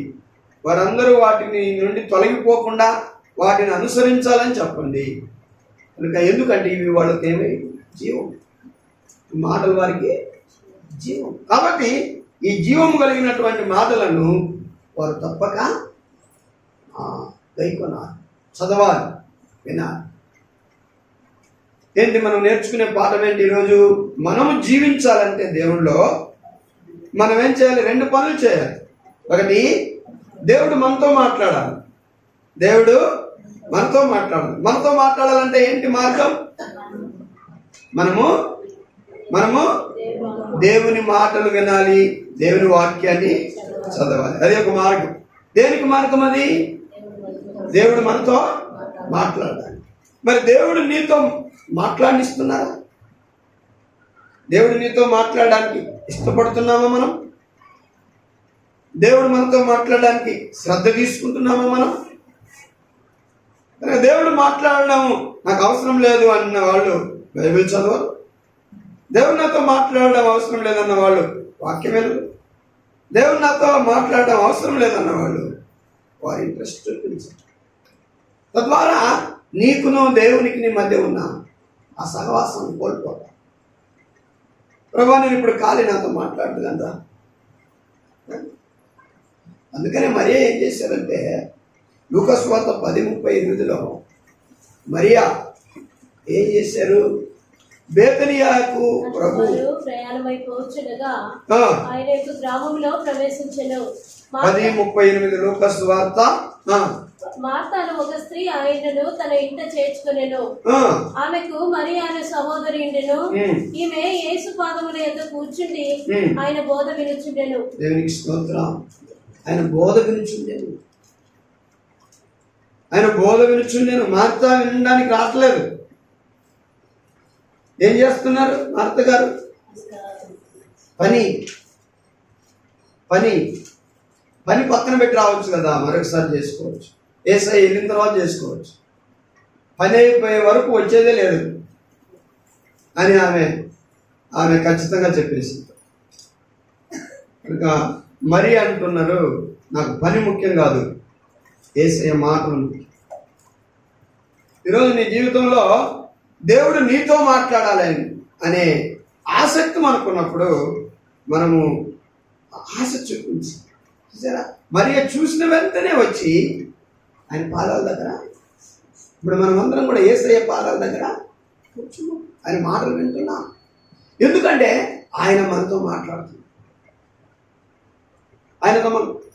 వారందరూ వాటిని నుండి తొలగిపోకుండా వాటిని అనుసరించాలని చెప్పండి. కనుక ఎందుకంటే ఇవి వాళ్ళకి ఏమై జీవం, ఈ మాటలు వారికి జీవం. కాబట్టి ఈ జీవం కలిగినటువంటి మాటలను వారు తప్పక గైకొనాలి, చదవాలి, వినాలి. ఏంటి మనం నేర్చుకునే పాఠం ఏంటి ఈరోజు? మనము జీవించాలంటే దేవుళ్ళో మనం ఏం చేయాలి? 2 పనులు చేయాలి. ఒకటి, దేవుడు మనతో మాట్లాడాలి. దేవుడు మనతో మాట్లాడాలి. మనతో మాట్లాడాలంటే ఏంటి మార్గం? మనము దేవుని మాటలు వినాలి, దేవుని వాక్యాన్ని చదవాలి. అది ఒక మార్గం. దేనికి మార్గం అది? దేవుడు మనతో మాట్లాడాలి. మరి దేవుడు నీతో మాట్లాడిస్తున్నారా? దేవుడు నీతో మాట్లాడడానికి ఇష్టపడుతున్నామా మనం? దేవుడు మనతో మాట్లాడడానికి శ్రద్ధ తీసుకుంటున్నామా మనం? దేవుడు మాట్లాడడం నాకు అవసరం లేదు అన్న వాళ్ళు బైబిల్ చదవరు. దేవుడు నాతో మాట్లాడడం అవసరం లేదన్న వాళ్ళు వాక్యం వినరు. దేవుడు నాతో మాట్లాడడం అవసరం లేదన్న వాళ్ళు వారి ఇంట్రెస్ట్ చూపించారు. తద్వారా నీకును దేవునికి నీ మధ్య ఉన్న ఆ సహవాసాన్ని కోల్పోతా. ప్రభా, నేను ఇప్పుడు ఖాళీ, నాతో మాట్లాడదు. అందుకనే మరియా ఏం చేశారంటే, లూకా సువార్త 10:38లో మరియా ఏం చేశారు? బేతనియాకు ప్రభు ప్రయాణమై పోచుండగా ఆయన గ్రామంలో ప్రవేశించెను. 10:38 లూకా సువార్త. మార్తాను ఒక స్త్రీ ఆయనను తన ఇంట చేర్చుకొనెను. ఆమెకు మరియా అనే సహోదరి ఉండెను. ఈమె యేసు పాదముల యొద్ద కూర్చుండి ఆయన బోధ వినుచుండెను. దేవునికి స్తోత్రం. ఆయన బోధ వినుచుండెను. మార్తా వినడానికి రావట్లేదు. ఏం చేస్తున్నారు మార్త గారు? పని పక్కన పెట్టి రావచ్చు కదా, మరొకసారి చేసుకోవచ్చు. ఏసై వెళ్ళిన తర్వాత చేసుకోవచ్చు. పని అయిపోయే వరకు వచ్చేదే లేదు అని ఆమె ఖచ్చితంగా చెప్పేసి, కనుక మరి అంటున్నారు, నాకు పని ముఖ్యం కాదు, ఏసయ్య మాటలు ముఖ్యం. ఈరోజు నీ జీవితంలో దేవుడు నీతో మాట్లాడాలి అనే ఆసక్తి మనకున్నప్పుడు మనము ఆశ చూపించి, చూసారా, మరియ చూసిన వెంటనే వచ్చి ఆయన పాదాల దగ్గర, ఇప్పుడు మనమందరం కూడా యేసయ్య పాదాల దగ్గర కూర్చున్నాం, ఆయన మాటలు వింటున్నాం. ఎందుకంటే ఆయన మనతో మాట్లాడుతున్నాం. ఆయనతో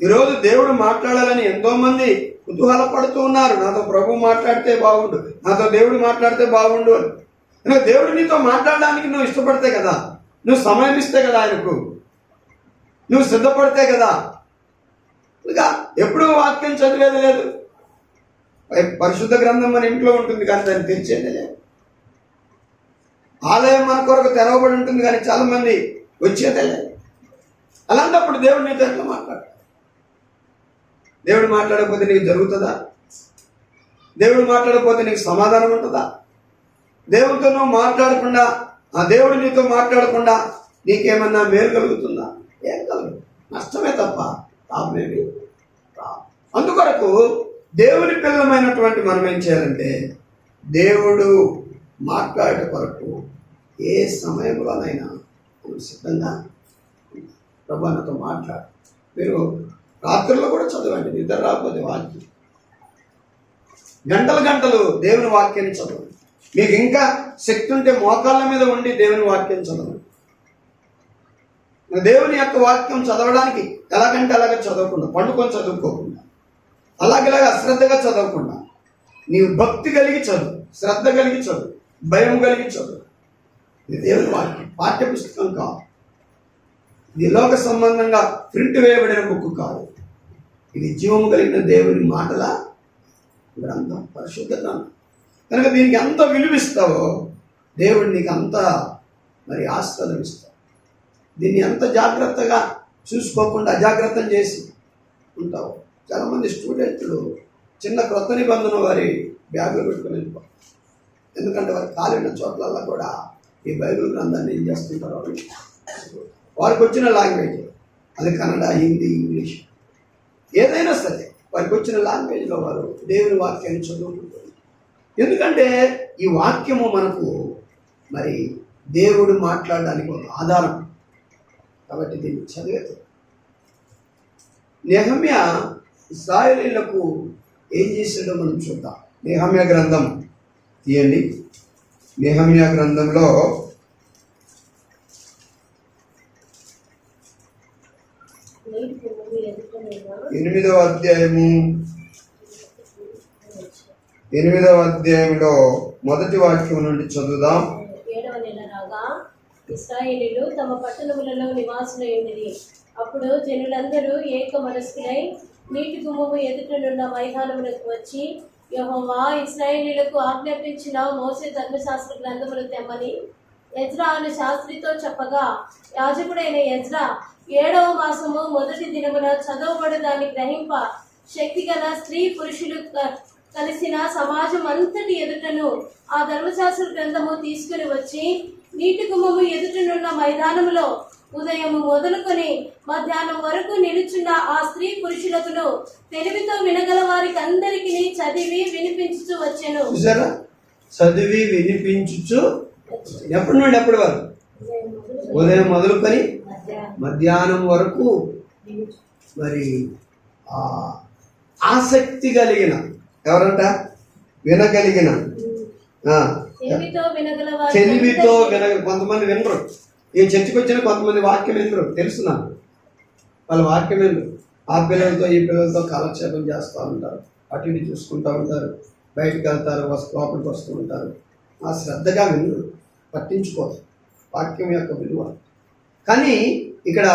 ఈరోజు దేవుడు మాట్లాడాలని ఎంతో మంది కుతూహల పడుతూ ఉన్నారు. నాతో ప్రభు మాట్లాడితే బాగుండు, నాతో దేవుడు మాట్లాడితే బాగుండు అని. దేవుడు నీతో మాట్లాడడానికి నువ్వు ఇష్టపడితే కదా, నువ్వు సమయం ఇస్తే కదా, ఆయనకు నువ్వు సిద్ధపడితే కదా. ఇంకా ఎప్పుడు వాక్యం చదివేది లేదు. పరిశుద్ధ గ్రంథం మన ఇంట్లో ఉంటుంది కానీ దాన్ని తెరిచేది లేదు. ఆలయం మన కొరకు తెరవబడి ఉంటుంది కానీ చాలా మంది వచ్చేదే లేదు. అలాంటప్పుడు దేవుడు నీతో ఎట్లా మాట్లాడతాడు? దేవుడు మాట్లాడకపోతే నీకు జరుగుతుందా? దేవుడు మాట్లాడకపోతే నీకు సమాధానం ఉంటుందా? దేవుడితో నువ్వు మాట్లాడకుండా, ఆ దేవుడు నీతో మాట్లాడకుండా నీకేమన్నా మేలు కలుగుతుందా? ఏం కలుగు, నష్టమే తప్ప లాభమేమి రాదు. అందుకొరకు దేవుని పిల్లమైనటువంటి మనం ఏం చేయాలంటే, దేవుడు మాట్లాడే కొరకు ఏ సమయంలోనైనా మనం సిద్ధంగా ప్రభు నాతో మాట్లాడు. మీరు రాత్రుల్లో కూడా చదవండి, నిద్ర రాకపోతే వాక్యం గంటలు దేవుని వాక్యాన్ని చదవండి. మీకు ఇంకా శక్తి ఉంటే మోకాళ్ళ మీద ఉండి దేవుని వాక్యం చదవండి. దేవుని యొక్క వాక్యం చదవడానికి ఎలాగంటే అలాగే చదవకుండా, పండుకొని చదువుకోకుండా, అలాగేలాగా అశ్రద్ధగా చదవకుండా, నీవు భక్తి కలిగి చదువు, శ్రద్ధ కలిగి చదువు, భయం కలిగి చదువు. ఇది దేవుని వాక్యం, పాఠ్య పుస్తకం కాదు. ఇది లోక సంబంధంగా ప్రింట్ వేయబడిన బుక్ కాదు. ఇది జీవము కలిగిన దేవుని మాటల గ్రంథం, పరిశుద్ధ గ్రంథం. కనుక దీనికి ఎంత విలువిస్తావో దేవుడు నీకు అంత మరి ఆస్వాదం ఇస్తావు. దీన్ని ఎంత జాగ్రత్తగా చూసుకోకుండా అజాగ్రత్తం చేసి ఉంటావు. చాలామంది స్టూడెంట్లు చిన్న క్రొత్త నిబంధన వారి బ్యాగులు పెట్టుకుని వెళ్ళిపోతారు. ఎందుకంటే వారు కాలిన చోట్లల్లో కూడా ఈ బైబిల్ గ్రంథాన్ని ఏం చేస్తుంటారు వారికి వచ్చిన లాంగ్వేజ్, అది కన్నడ, హిందీ, ఇంగ్లీష్, ఏదైనా సరే వారికి వచ్చిన లాంగ్వేజ్లో వారు దేవుని వాక్యాన్ని చదువుకుంటారు. ఎందుకంటే ఈ వాక్యము మనకు మరి దేవుడు మాట్లాడడానికి ఒక ఆధారం కాబట్టి దీన్ని చదివేది. నెహమ్యా ఇశ్రాయేలీయులకు ఏం చేశాడో మనం చూద్దాం. నెహమ్యా గ్రంథం తీయండి. నెహమ్యా గ్రంథంలో 8వ అధ్యాయంలో మొదటి వాక్యం నుండి చదువుదాం. 7వ నెల రాగా ఇశ్రాయేలీయులు తమ పట్టణములలో నివాసులైండిరి. అప్పుడు జనులందరూ ఏక మనస్కులై నీటి గుమ్మము ఎదుటనున్న మైదానములకు వచ్చి, యెహోవా ఇశ్రాయేలీయులకు ఆజ్ఞాపించిన మోసే ధర్మశాస్త్ర గ్రంథములు తెమ్మని ఎజ్రా అను శాస్త్రితో చెప్పగా, యాజకుడైన ఎజ్రా 7వ మాసము మొదటి దినమున చదవబడు దాన్ని గ్రహింప శక్తిగల స్త్రీ పురుషులు కలిసిన సమాజం అంతటి ఎదుటను ఆ ధర్మశాస్త్ర గ్రంథము తీసుకుని వచ్చి నీటి గుమ్మము ఎదుటనున్న మైదానములో ఉదయము మొదలుకొని మధ్యాహ్నం వరకు నిలుచున్న ఆ స్త్రీ పురుషులకును తెలివితో వినగల వారికి అందరికీ చదివి వినిపించుచు వచ్చెను. చదివి వినిపించుచు ఎప్పటి నుండి ఎప్పటి వరకు? ఉదయం మొదలుకొని మధ్యాహ్నం వరకు. మరి ఆసక్తి కలిగిన ఎవరంట? వినగలిగిన, తెలివితో కొంతమంది వినరు. ఏ చర్చకు వచ్చినా కొంతమంది వాక్యం వినరు, తెలుసు నాకు. వాళ్ళ వాక్యం వినరు. ఆ పిల్లలతో ఈ పిల్లలతో కాలక్షేపం చేస్తూ ఉంటారు, అటు ఇటు చూసుకుంటూ ఉంటారు, బయటకు వెళ్తారు, లోపలికి వస్తూ ఉంటారు. ఆ శ్రద్ధగా వినరు, పట్టించుకోరు వాక్యం యొక్క విలువ. కానీ ఇక్కడ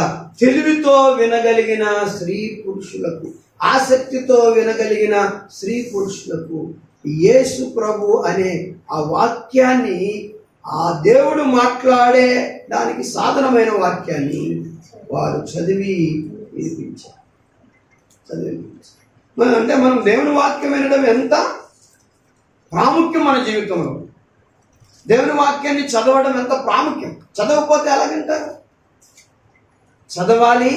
తెలివితో వినగలిగిన స్త్రీ పురుషులకు, ఆసక్తితో వినగలిగిన స్త్రీ పురుషులకు యేసు ప్రభు అనే ఆ వాక్యాన్ని, ఆ దేవుడు మాట్లాడే దానికి సాధనమైన వాక్యాన్ని వారు చదివి వినిపించారు. అంటే మనం దేవుని వాక్యం వినడం ఎంత ప్రాముఖ్యం మన జీవితంలో. దేవుని వాక్యాన్ని చదవడం ఎంత ప్రాముఖ్యం. చదవకపోతే ఎలా వింటారు? చదవాలి,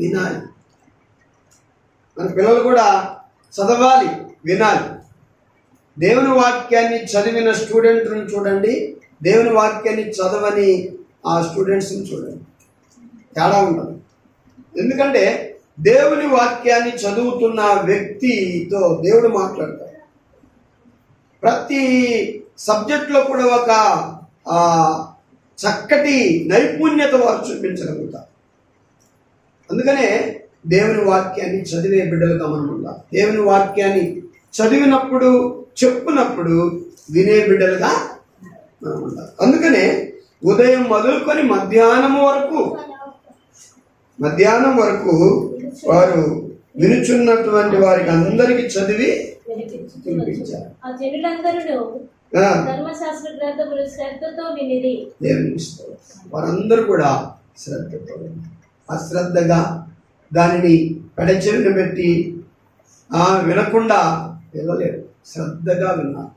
వినాలి. మన పిల్లలు కూడా చదవాలి, వినాలి. దేవుని వాక్యాన్ని చదివిన స్టూడెంట్లను చూడండి, దేవుని వాక్యాన్ని చదవని ఆ స్టూడెంట్స్ని చూడండి, తేడా ఉండదు. ఎందుకంటే దేవుని వాక్యాన్ని చదువుతున్న వ్యక్తితో దేవుడు మాట్లాడతాడు. ప్రతి సబ్జెక్ట్లో కూడా ఒక చక్కటి నైపుణ్యత వారు చూపించగలుగుతారు. అందుకనే దేవుని వాక్యాన్ని చదివే బిడ్డలుగా మనం ఉండాలి. దేవుని వాక్యాన్ని చదివినప్పుడు, చెప్పునప్పుడు వినే బిడ్డలుగా మనం ఉండాలి. అందుకనే ఉదయం మొదలుకొని మధ్యాహ్నం వరకు వారు వినుచున్నటువంటి వారికి అందరికీ చదివి వినిపించారు. ధర్మశాస్త్ర గ్రంథములు శ్రద్ధతో వినిరి. వారందరూ కూడా శ్రద్ధతో, అశ్రద్ధగా దానిని పెడచెవిన పెట్టి వినకుండా వెళ్ళలేరు, శ్రద్ధగా విన్నారు.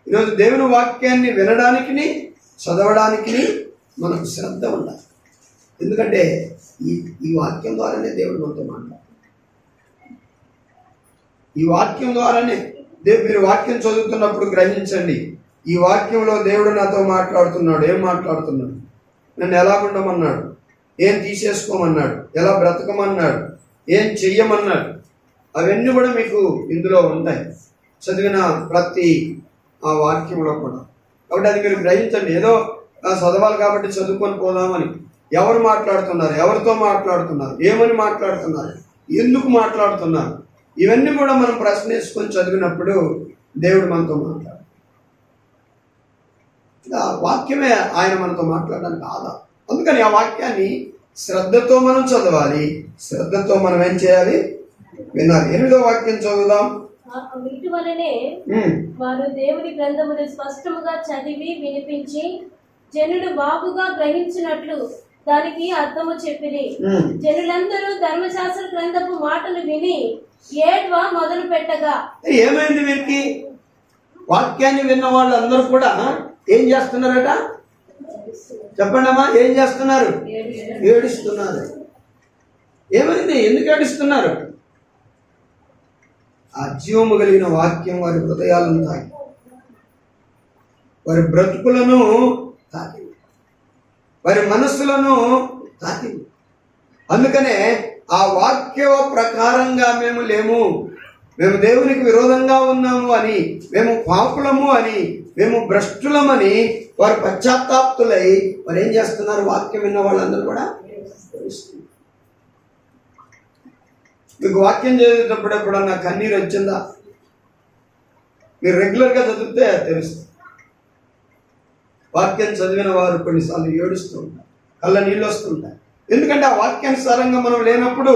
ఈరోజు దేవుని వాక్యాన్ని వినడానికి, చదవడానికి మనకు శ్రద్ధ ఉండాలి. ఎందుకంటే ఈ వాక్యం ద్వారానే దేవుడు మనతో మాట్లాడారు. ఈ వాక్యం ద్వారానే మీరు వాక్యం చదువుతున్నప్పుడు గ్రహించండి, ఈ వాక్యంలో దేవుడు నాతో మాట్లాడుతున్నాడు. ఏం మాట్లాడుతున్నాడు? నన్ను ఎలా ఉండమన్నాడు, ఏం తీసేసుకోమన్నాడు, ఎలా బ్రతకమన్నాడు, ఏం చెయ్యమన్నాడు, అవన్నీ కూడా మీకు ఇందులో ఉంటాయి, చదివిన ప్రతి ఆ వాక్యంలో కూడా. కాబట్టి అది మీరు గ్రహించండి. ఏదో చదవాలి కాబట్టి చదువుకొని పోదామని. ఎవరు మాట్లాడుతున్నారు, ఎవరితో మాట్లాడుతున్నారు, ఏమని మాట్లాడుతున్నారు, ఎందుకు మాట్లాడుతున్నారు, ఇవన్నీ కూడా మనం ప్రశ్న వేసుకొని చదివినప్పుడు దేవుడు మనతో మాట్లాడు. వాక్యమే ఆయన మనతో మాట్లాడడానికి ఆధారం. అందుకని ఆ వాక్యాన్ని శ్రద్ధతో మనం చదవాలి, శ్రద్ధతో మనం ఏం చేయాలి? వినాలి. 8వ వాక్యం చదువుదాం. వీటి వలనే వారు దేవుని గ్రంథమును స్పష్టముగా చదివి వినిపించి జనులు బాగుగా గ్రహించినట్లు దానికి అర్థము చెప్పిరి. జనులందరూ ధర్మశాస్త్ర గ్రంథపు మాటలు విని ఏడ్వ మొదలు పెట్టగా ఏమైంది వీరికి? వాక్యాన్ని విన్న వాళ్ళందరూ కూడా ఏం చేస్తున్నారట? చెప్పండి అమ్మా, ఏం చేస్తున్నారు? ఏడుస్తున్నారు. ఏమైంది? ఎందుకు ఏడుస్తున్నారు? ఆ జీవము కలిగిన వాక్యం వారి హృదయాలను తాకి వారి బ్రతుకులను తాకింది, వారి మనస్సులను తాకింది. అందుకనే ఆ వాక్య ప్రకారంగా మేము లేము, మేము దేవునికి విరోధంగా ఉన్నాము అని, మేము పాపులము అని, మేము భ్రష్టులమని వారు పశ్చాత్తాప్తులై వారు ఏం చేస్తున్నారు? వాక్యం విన్న వాళ్ళందరూ కూడా మీకు వాక్యం చదివేటప్పుడు ఎప్పుడన్నా కన్నీరు వచ్చిందా? మీరు రెగ్యులర్గా చదివితే తెలుస్తుంది. వాక్యం చదివిన వారు కొన్నిసార్లు ఏడుస్తూ ఉంటారు, కళ్ళ నీళ్ళు వస్తుంటాయి. ఎందుకంటే ఆ వాక్యానుసారంగా మనం లేనప్పుడు,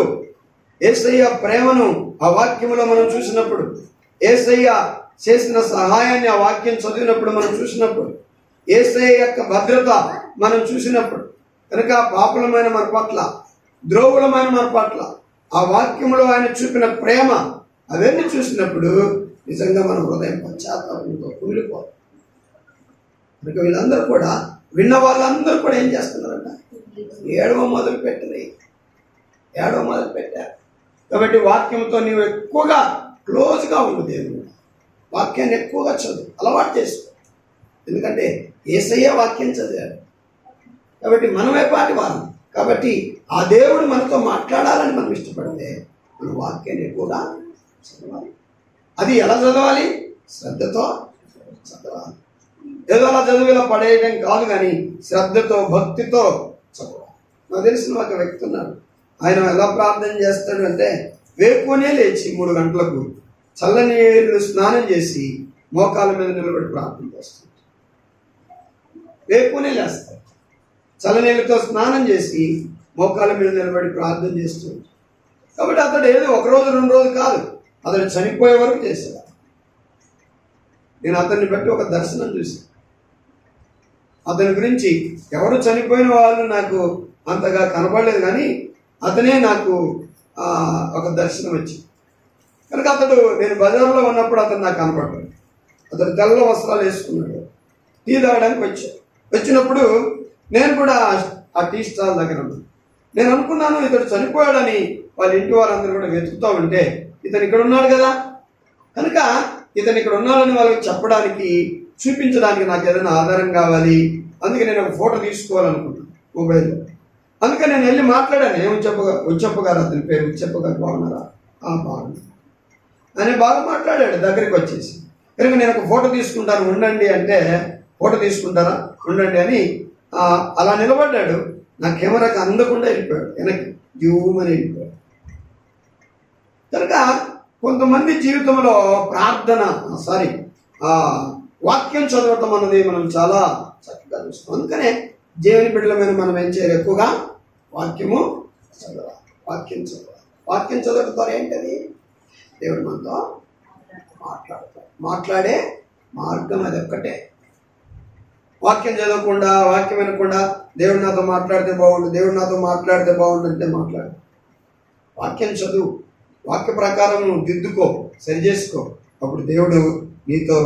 యేసయ్య ప్రేమను ఆ వాక్యములో మనం చూసినప్పుడు, యేసయ్య చేసిన సహాయాన్ని ఆ వాక్యం చదివినప్పుడు మనం చూసినప్పుడు, యేసయ్య యొక్క భద్రత మనం చూసినప్పుడు, కనుక పాపులమైన మన పట్ల, ద్రోవులమైన మన పట్ల ఆ వాక్యములో ఆయన చూపిన ప్రేమ అవన్నీ చూసినప్పుడు నిజంగా మన హృదయం పశ్చాత్తాపంతో కుమిలిపోదు. కనుక వీళ్ళందరూ కూడా, విన్న వాళ్ళందరూ కూడా ఏం చేస్తున్నారంట? ఏడవ మొదలు పెట్టారు. కాబట్టి వాక్యంతో నీవు ఎక్కువగా క్లోజ్గా ఉండు. దేవుడు వాక్యాన్ని ఎక్కువగా చదువు, అలవాటు చేసుకో. ఎందుకంటే యేసయ్య వాక్యం చదివాడు కాబట్టి మనమే పాటి వాళ్ళం. కాబట్టి ఆ దేవుడు మనతో మాట్లాడాలని మనం ఇష్టపడితే మన వాక్యాన్ని ఎక్కువగా చదవాలి. అది ఎలా చదవాలి? శ్రద్ధతో చదవాలి. ఏదో అలా చదివేలా పడేయడం కాదు, కానీ శ్రద్ధతో, భక్తితో చదవాలి. నాకు తెలిసిన ఒక వ్యక్తి ఉన్నాడు. ఆయన ఎలా ప్రార్థన చేస్తాడు అంటే, వేకునే లేచి 3 గంటలకు చల్లని నీళ్ళు స్నానం చేసి మోకాల మీద నిలబడి ప్రార్థన చేస్తాడు. వేకునే లేస్తాడు, చల్లనీళ్ళతో స్నానం చేసి మోకాల మీద నిలబడి ప్రార్థన చేస్తుంది. కాబట్టి అతడు ఏదో 1 రోజు 2 రోజులు కాదు, అతడు చనిపోయే వరకు చేశాడు. నేను అతన్ని బట్టి ఒక దర్శనం చూశాను. అతని గురించి ఎవరు చనిపోయిన వాళ్ళు నాకు అంతగా కనపడలేదు, కానీ అతనే నాకు ఒక దర్శనం వచ్చింది. కనుక అతడు, నేను బజార్లో ఉన్నప్పుడు అతను నాకు కనపడ్డాడు. అతడు తెల్ల వస్త్రాలు వేసుకున్నాడు. టీ తాగడానికి వచ్చినప్పుడు నేను కూడా ఆ టీ స్టాల్ దగ్గర ఉన్నాను. నేను అనుకున్నాను ఇతడు చనిపోయాడని. వాళ్ళ ఇంటి వారందరూ కూడా వెతుకుతూ ఉంటే ఇతను ఇక్కడ ఉన్నాడు కదా, కనుక ఇతను ఇక్కడ ఉన్నాడని వాళ్ళకి చెప్పడానికి, చూపించడానికి నాకు ఏదైనా ఆధారం కావాలి. అందుకే నేను ఒక ఫోటో తీసుకోవాలనుకున్నాను మొబైల్లో. అందుకని నేను వెళ్ళి మాట్లాడాను. ఉచ్చప్ప గారు, అతని పేరు ఉచ్చప్ప గారు, బాగున్నారా? బాగున్నా అని బాగా మాట్లాడాడు. దగ్గరికి వచ్చేసి, కనుక నేను ఒక ఫోటో తీసుకుంటాను ఉండండి అంటే, ఫోటో తీసుకుంటారా ఉండండి అని అలా నిలబడ్డాడు. నా కెమెరాకి అందకుండా వెళ్ళిపోయాడు, వెనక్కి జూమని వెళ్ళిపోయాడు. కనుక కొంతమంది జీవితంలో వాక్యం చదవటం అన్నది మనం చాలా చక్కగా చూస్తాం. అందుకనే దేవుని బిడ్డలమైన మనం ఏం చేయాలి? ఎక్కువగా వాక్యము చదవాలి. వాక్యం చదవడం ద్వారా ఏంటది? దేవుడు మనతో మాట్లాడే మార్గం అది ఒక్కటే. వాక్యం చదవకుండా, వాక్యం వినకుండా దేవుడు నాతో మాట్లాడితే బాగుండు అంటే మాట్లాడు. వాక్యం చదువు, వాక్య ప్రకారం నువ్వు దిద్దుకో, సరి చేసుకో, అప్పుడు దేవుడు నీతో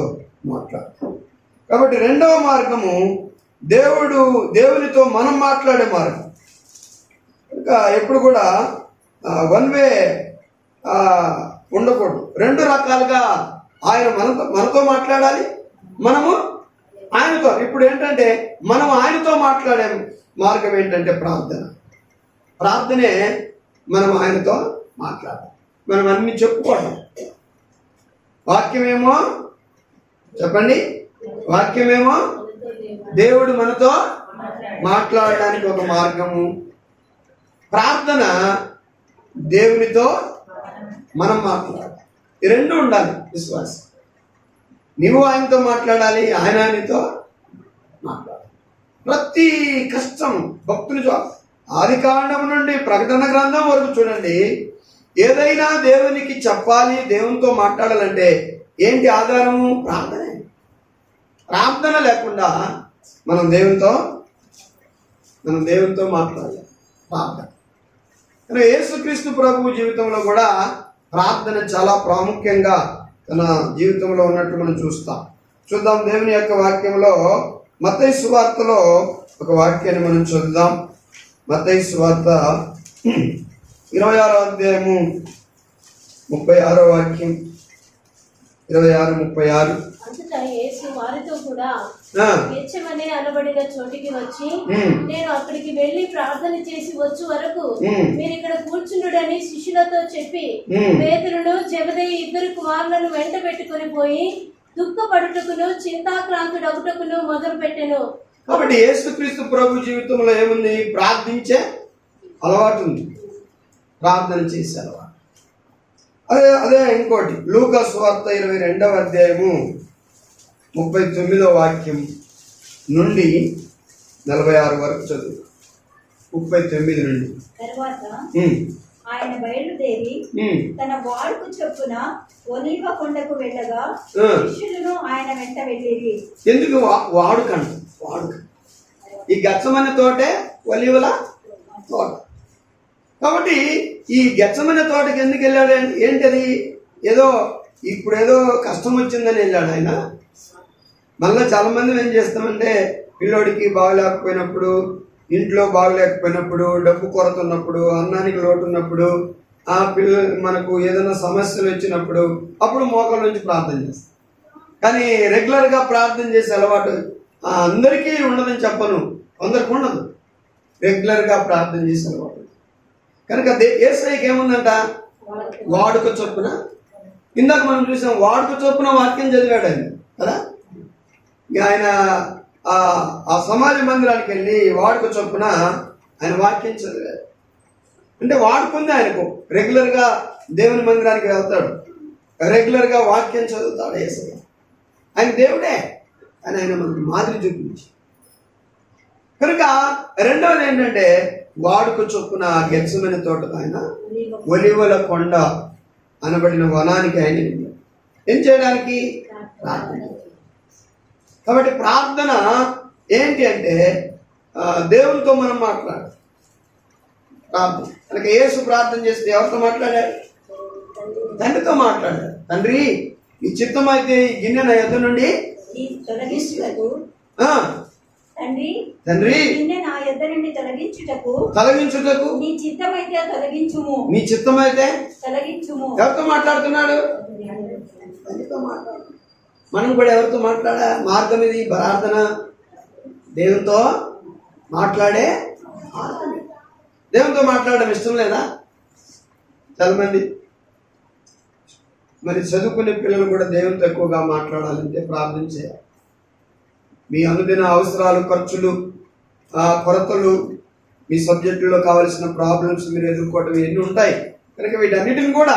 మాట్లాడతాడు. కాబట్టి రెండవ మార్గము దేవునితో మనం మాట్లాడే మార్గం. ఇంకా ఎప్పుడు కూడా వన్ వే ఉండకూడదు. 2 రకాలుగా ఆయన మనతో మాట్లాడాలి, మనము ఆయనతో. ఇప్పుడు ఏంటంటే మనం ఆయనతో మాట్లాడే మార్గం ఏంటంటే ప్రార్థనే మనం ఆయనతో మాట్లాడాలి. మనం అన్ని చెప్పుకోవడం. వాక్యమేమో చెప్పండి, వాక్యమేమో దేవుడు మనతో మాట్లాడడానికి ఒక మార్గము. ప్రార్థన దేవునితో మనం మాట్లాడాలి. ఈ 2 ఉండాలి విశ్వాసం. నీవు ఆయనతో మాట్లాడాలి, ఆయన ఆయనతో మాట్లాడాలి. ప్రతి కష్టం భక్తుని ఆదికాండం నుండి ప్రకటన గ్రంథం వరకు చూడండి, ఏదైనా దేవునికి చెప్పాలి, దేవునితో మాట్లాడాలంటే ఏంటి ఆధారము? ప్రార్థన లేకుండా మనం దేవునితో మనం దేవునితో మాట్లాడాలి ప్రార్థన. కానీ యేసుక్రీస్తు ప్రభు జీవితంలో కూడా ప్రార్థన చాలా ప్రాముఖ్యంగా తన జీవితంలో ఉన్నట్టు మనం చూద్దాం. దేవుని యొక్క వాక్యంలో మత్తయి సువార్తలో ఒక వాక్యాన్ని మనం చదువుదాం. మత్తయి సువార్త 26వ అధ్యాయము 36వ వాక్యం, 26:36. అంతటా యేసు వారితో కూడా గెత్సేమనే అనబడిన చోటికి వచ్చి, నేను అక్కడికి వెళ్లి ప్రార్థన చేసి వచ్చు వరకు మీరు ఇక్కడ కూర్చుండుడని శిష్యులతో చెప్పి, పేతురును జెబెదయి ఇద్దరు కుమారులను వెంట పెట్టుకుని పోయి దుఃఖపడుటకును చింతాక్రాంతుడగుటకును మొదలు పెట్టెను. కాబట్టి యేసుక్రీస్తు ప్రభు జీవితంలో ఏముంది? ప్రార్థించే అలవాటు ఉంది, ప్రార్థన చేసే అలవాటు. అదే ఇంకోటి లూకా సువార్త 22వ అధ్యాయము 39వ వాక్యం నుండి 46 వరకు చదువు. 39 నుండి. తర్వాత ఆయన బయలుదేరి తన వాడుకు చొప్పున ఒలీవ కొండకు వెళ్ళగా శిష్యులను ఆయన వెంట వెళ్ళిరి. ఎందుకు వాడుక ఈ గెత్సేమనే తోటే ఒలీవల తోట. కాబట్టి ఈ గెత్సేమనే తోటకి ఎందుకు వెళ్ళాడు? ఏంటది? ఏదో కష్టం వచ్చిందని వెళ్ళాడు ఆయన. మళ్ళీ చాలా మంది ఏం చేస్తామంటే, పిల్లోడికి బాగలేకపోయినప్పుడు, ఇంట్లో బాగలేకపోయినప్పుడు, డబ్బు కొరత ఉన్నప్పుడు, అన్నానికి లోటు ఉన్నప్పుడు, ఆ మనకు ఏదైనా సమస్యలు వచ్చినప్పుడు అప్పుడు మోకాళ్ళ నుంచి ప్రార్థన చేస్తాం. కానీ రెగ్యులర్గా ప్రార్థన చేసే అలవాటు అందరికీ ఉండదని చెప్పను, కొందరికి ఉండదు. రెగ్యులర్గా ప్రార్థన చేసే అలవాటు కనుక యేసయ్యకి ఏముందంట? వాడుక చొప్పున. ఇందాక మనం చూసాం, వాడుక చొప్పున వాక్యం చదివాడు ఆయన కదా. ఆయన ఆ సమాజ మందిరానికి వెళ్ళి వాడుక చొప్పున ఆయన వాక్యం చదివాడు. అంటే వాడుకుంది ఆయనకు. రెగ్యులర్గా దేవుని మందిరానికి వెళ్తాడు, రెగ్యులర్గా వాక్యం చదువుతాడు యేసయ్య. ఆయన దేవుడే, అని ఆయన మనకు మాదిరి చూపించి. కనుక రెండవది ఏంటంటే, వాడుక చొప్పున గెత్సేమనే తోటకు ఆయన ఒలీవల కొండ అనబడిన వనానికి ఆయన ఏం చేయడానికి? ప్రార్థన. కాబట్టి ప్రార్థన ఏంటి అంటే దేవునితో మనం మాట్లాడాలి. ప్రార్థన కనుక యేసు ప్రార్థన చేస్తే ఎవరితో మాట్లాడాడు? తండ్రితో మాట్లాడాడు. తండ్రి, నీ చిత్తం అయితే ఈ గిన్నె నా యొద్ద నుండి తండ్రి నా యొద్ద నుండి తొలగించుటకు నీ చిత్తమైతే తొలగించుము. నీ చిత్తమైతే తొలగించుము. ఎవరితో మాట్లాడుతున్నాడు? తండ్రితో మాట్లాడు. మనం కూడా ఎవరితో మాట్లాడా మార్గం ఇది? ప్రార్థన దేవునితో మాట్లాడే మార్గం. దేవునితో మాట్లాడడం ఇష్టం లేదా చాలా మంది? మరి చదువుకునే పిల్లలు కూడా దేవునితో ఎక్కువగా మాట్లాడాలంటే ప్రార్థన చేయాలి. మీ అనుదిన అవసరాలు, ఖర్చులు, కొరతలు, మీ సబ్జెక్టుల్లో కావలసిన ప్రాబ్లమ్స్ మీరు ఎదుర్కోవటం ఎన్ని ఉంటాయి. కనుక వీటన్నిటిని కూడా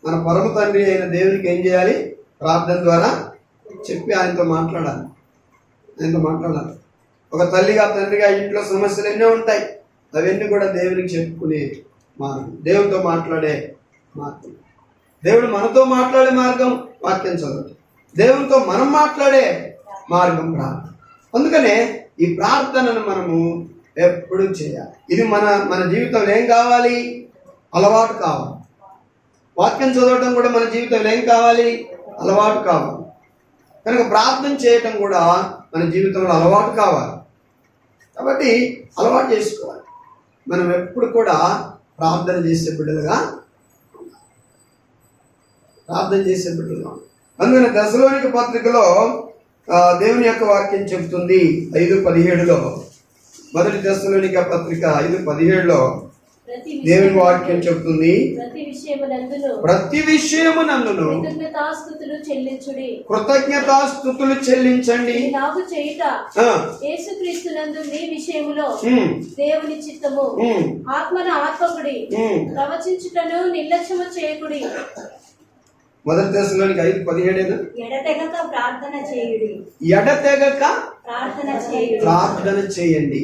మన పరమ తండ్రి అయిన దేవునికి ఏం చేయాలి? ప్రార్థన ద్వారా చెప్పి ఆయనతో మాట్లాడాలి. ఒక తల్లిగా తండ్రిగా ఇంట్లో సమస్యలు ఎన్నో ఉంటాయి, అవన్నీ కూడా దేవునికి చెప్పుకునే మార్గం, దేవునితో మాట్లాడే మార్గం. దేవుడు మనతో మాట్లాడే మార్గం వాక్యం చదవటం, దేవునితో మనం మాట్లాడే మార్గం ప్రార్థన. అందుకనే ఈ ప్రార్థనను మనము ఎప్పుడు చేయాలి. ఇది మన జీవితంలో ఏం కావాలి? అలవాటు కావాలి. వాక్యం చదవటం కూడా మన జీవితంలో ఏం కావాలి? అలవాటు కావాలి. కనుక ప్రార్థన చేయటం కూడా మన జీవితంలో అలవాటు కావాలి. కాబట్టి అలవాటు చేసుకోవాలి. మనం ఎప్పుడు కూడా ప్రార్థన చేసే బిడ్డలుగా అందుకని దశలోనిక పత్రికలో దేవుని యొక్క వాక్యం చెబుతుంది 5:17లో, మొదటి దశలోనిక పత్రిక 5:17లో దేవుని వాక్యం చెబుతుంది, ప్రతి విషయమునందును కృతజ్ఞతాస్తుతులు చెల్లించండి. యేసుక్రీస్తునందు మీ విషయములో దేవుని చిత్తము, ఆత్మను ఆత్మకుడి, ప్రవచించుటను నిర్లక్ష్యము చేయకుడి. మొదటి దశలోనికి 5:17 ఎడతెగక ప్రార్థన చేయండి. ఎడతెగక ప్రార్థన చేయండి.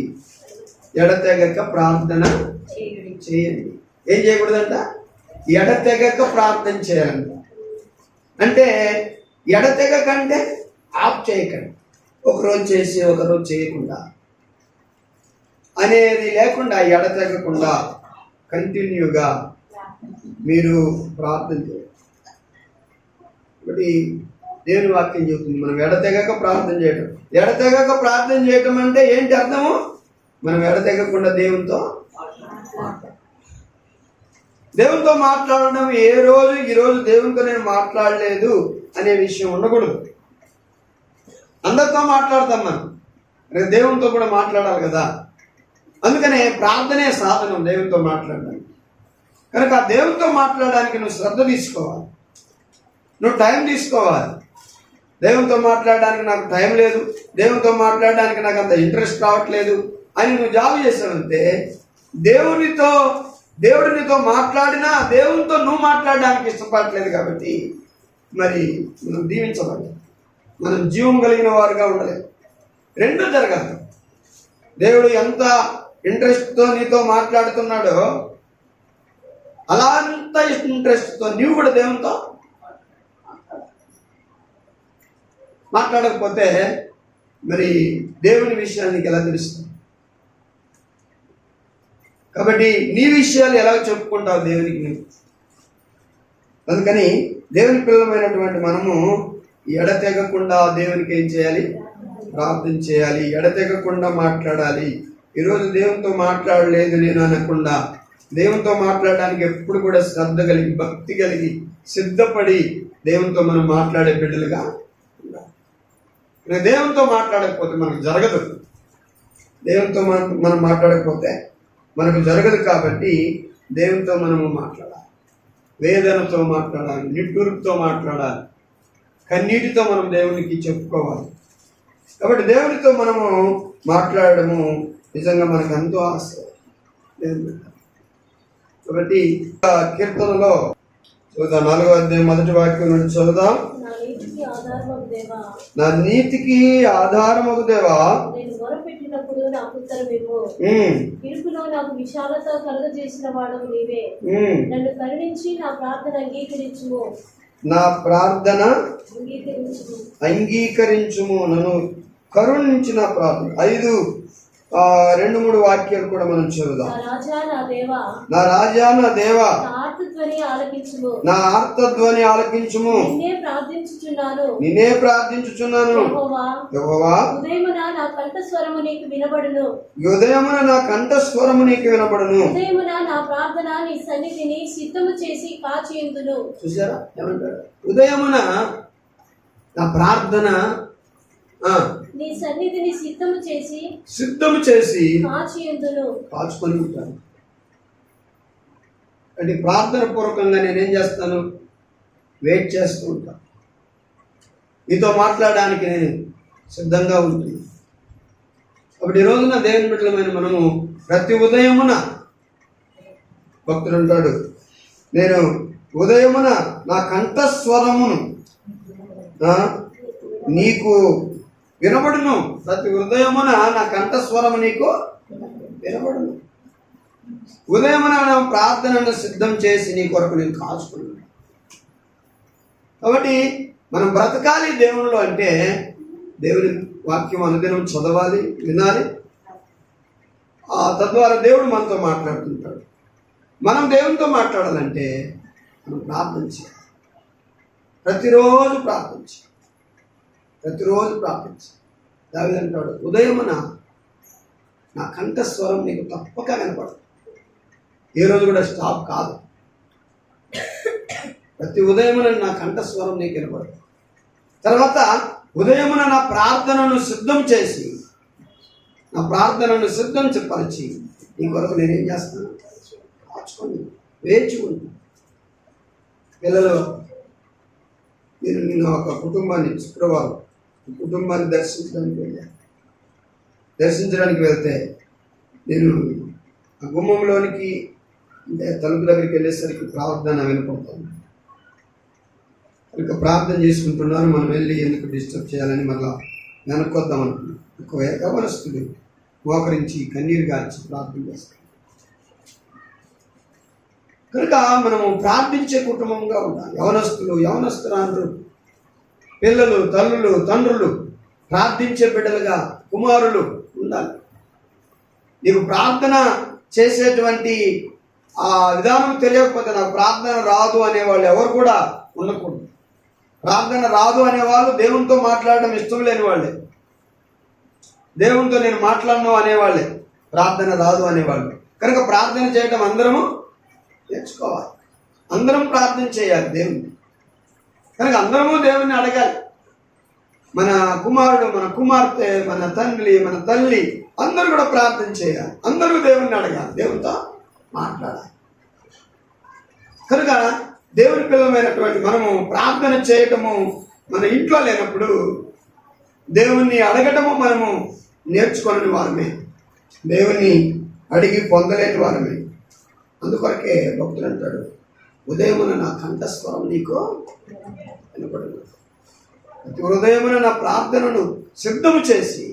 ఏం చేయకూడదంట? ఎడతెగక ప్రార్థన చేయాలంట. అంటే ఎడతెగక అంటే ఆఫ్ చేయకండి, ఒకరోజు చేసి ఒకరోజు చేయకుండా. అనేది లేకుండా ఎడతెగకుండా కంటిన్యూగా మీరు ప్రార్థన చేయాలి. ఒకటి దేవుని వాక్యం చెబుతుంది, మనం ఎడతెగక ప్రార్థన చేయటం. ఎడతెగక ప్రార్థన చేయటం అంటే ఏంటి అర్థము? మనం ఎడతెగకుండా దేవునితో మాట్లాడడం. ఈరోజు దేవునితో నేను మాట్లాడలేదు అనే విషయం ఉండకూడదు. అందరితో మాట్లాడతాం మనం, దేవునితో కూడా మాట్లాడాలి కదా. అందుకనే ప్రార్థనే సాధనం దేవునితో మాట్లాడడానికి. కనుక ఆ దేవునితో మాట్లాడడానికి నువ్వు శ్రద్ధ తీసుకోవాలి, నువ్వు టైం తీసుకోవాలి. దేవునితో మాట్లాడడానికి నాకు టైం లేదు, దేవునితో మాట్లాడడానికి నాకు అంత ఇంట్రెస్ట్ రావట్లేదు అని నువ్వు జాబ్ చేసావంటే దేవుడు నీతో మాట్లాడినా దేవునితో నువ్వు మాట్లాడడానికి ఇష్టపడట్లేదు. కాబట్టి మరి మనం దీవించబడి మనం జీవం కలిగిన వారుగా ఉండలేదు. రెండూ జరగాలి. దేవుడు ఎంత ఇంట్రెస్ట్తో నీతో మాట్లాడుతున్నాడో అలా అంత ఇంట్రెస్ట్తో నీవు కూడా దేవునితో మాట్లాడకపోతే మరి దేవుని విషయాలు నీకు ఎలా తెలుస్తుంది? కాబట్టి నీ విషయాలు ఎలా చెప్పుకుంటావు దేవునికి నువ్వు? అందుకని దేవుని పిల్లలమైనటువంటి మనము ఎడతెగకుండా దేవునికి ఏం చేయాలి? ప్రార్థన చేయాలి. ఎడతెగకుండా మాట్లాడాలి. ఈరోజు దేవునితో మాట్లాడలేదు నేను అనకుండా దేవునితో మాట్లాడడానికి ఎప్పుడు కూడా శ్రద్ధ కలిగి, భక్తి కలిగి, సిద్ధపడి దేవునితో మనం మాట్లాడే బిడ్డలుగా ఉండాలి. దేవునితో మాట్లాడకపోతే మనకు జరగదు. దేవునితో మనం మాట్లాడకపోతే మనకు జరగదు. కాబట్టి దేవునితో మనము మాట్లాడాలి, వేదనతో మాట్లాడాలి, నిట్టూరుతో మాట్లాడాలి, కన్నీటితో మనం దేవునికి చెప్పుకోవాలి. కాబట్టి దేవునితో మనము మాట్లాడడము నిజంగా మనకు ఎంతో ఆశ్చర్యం. కాబట్టి కీర్తనలో చదువుదాం, 4వ అధ్యాయం 1వ వాక్యం నుండి చదువుదాం. నా నీతికి ఆధారమగు దేవా, నేను మొరపెట్టినప్పుడు నాకు ఉత్తరమివ్వు. ఇరుకులో నాకు విశాలత కలుగజేసిన వాడవు నీవే. నన్ను కరుణించి నా ప్రార్థన అంగీకరించుము. నా ప్రార్థన అంగీకరించుము. నన్ను కరుణించి నా ప్రార్థన. 2-3 వాక్యాలు కూడా మనం చదువుదాం. నా రాజా నా దేవా, నా రాజా నా దేవా, నా ఆర్తధ్వని ఆలకించుము. నా ఆర్తధ్వని ఆలకించుము. నిన్నే ప్రార్థించుచున్నాను. యెహోవా, ఉదయమున నా కంఠస్వరము నీకు వినబడును. ఉదయమున నా కంఠస్వరము నీకు వినబడును. ఉదయమున నా ప్రార్థన నీ సన్నిధిని సిద్ధము చేసి కాచియుందును. చూసారా ఏమంటారు? ఉదయమున నా ప్రార్థన నీ సన్నిధిని సిద్ధము చేసి కాచుకొని ఉంటాను. అంటే ప్రార్థన పూర్వకంగా నేనేం చేస్తాను? వెయిట్ చేస్తూ ఉంటాను. నీతో మాట్లాడడానికి నేను సిద్ధంగా ఉంటుంది. కాబట్టి ఈ రోజున దేవుని బిడ్డలమైన మనము ప్రతి ఉదయమున, భక్తుడు అంటాడు, నేను ఉదయమున నా కంఠస్వరమును నీకు వినబడును. ప్రతి ఉదయమున నా కంఠస్వరము నీకు వినబడును. ఉదయమున నా ప్రార్థనను సిద్ధం చేసి నీ కొరకు నేను కాచుకున్నాను. కాబట్టి మనం బ్రతకాలి దేవునిలో అంటే దేవుని వాక్యం అనుదినం చదవాలి, వినాలి. తద్వారా దేవుడు మనతో మాట్లాడుతుంటాడు. మనం దేవునితో మాట్లాడాలంటే మనం ప్రార్థన చేయాలి. ప్రతిరోజు ప్రార్థించాలి. దావీదు అంటాడు, ఉదయమున నా కంఠస్వరం నీకు తప్పక వినపడదు. ఏ రోజు కూడా స్టాప్ కాదు. ప్రతి ఉదయమున నా కంఠస్వరం నీకు వినపడదు. తర్వాత ఉదయమున నా ప్రార్థనను సిద్ధపరిచి నీ కొరకు నేనేం చేస్తాను? కాచుకొని వేచి ఉంటాను. పిల్లలు, నేను ఒక కుటుంబాన్ని శుక్రవారం కుటుంబాన్ని దర్శించడానికి వెళ్తే నేను ఆ గుమ్మంలోనికి అంటే తలుపు దగ్గరికి వెళ్ళేసరికి ప్రార్థన వినపడతాను. ఇంకా ప్రార్థన చేసుకుంటున్నాను. మనం వెళ్ళి ఎందుకు డిస్టర్బ్ చేయాలని మళ్ళా వెనక్కొద్దాం అనుకున్నాను. ఒక యవనస్తుడు మోకరించి కన్నీరు గార్చి ప్రార్థన చేస్తాం. కనుక మనము ప్రార్థించే కుటుంబంగా ఉండాలి. యవనస్తురాండ్రు, పిల్లలు, తల్లులు, తండ్రులు ప్రార్థించే బిడ్డలుగా, కుమారులు ఉండాలి. నీకు ప్రార్థన చేసేటువంటి ఆ విధానం తెలియకపోతే నాకు ప్రార్థన రాదు అనేవాళ్ళు ఎవరు కూడా ఉండకూడదు. ప్రార్థన రాదు అనేవాళ్ళు దేవునితో మాట్లాడడం ఇష్టం లేని వాళ్ళే. దేవునితో నేను మాట్లాడను అనేవాళ్ళే ప్రార్థన రాదు అనేవాళ్ళు. కనుక ప్రార్థన చేయడం అందరము నేర్చుకోవాలి. అందరం ప్రార్థన చేయాలి దేవుని. కనుక అందరము దేవుణ్ణి అడగాలి. మన కుమారుడు, మన కుమార్తె, మన తండ్రి, మన తల్లి అందరూ కూడా ప్రార్థన చేయాలి. అందరూ దేవుణ్ణి అడగాలి, దేవునితో మాట్లాడాలి. కనుక దేవుని పిల్లమైనటువంటి మనము ప్రార్థన చేయటము మన ఇంట్లో లేనప్పుడు దేవుణ్ణి అడగటము మనము నేర్చుకోలేని వారమే, దేవుణ్ణి అడిగి పొందలేని వారమే. అందుకొరకే భక్తులు అంటాడు, ఉదయమున నా కంఠస్వరం నీకు వినపడదు. ప్రతి ఉదయమున నా ప్రార్థనను సిద్ధము చేసి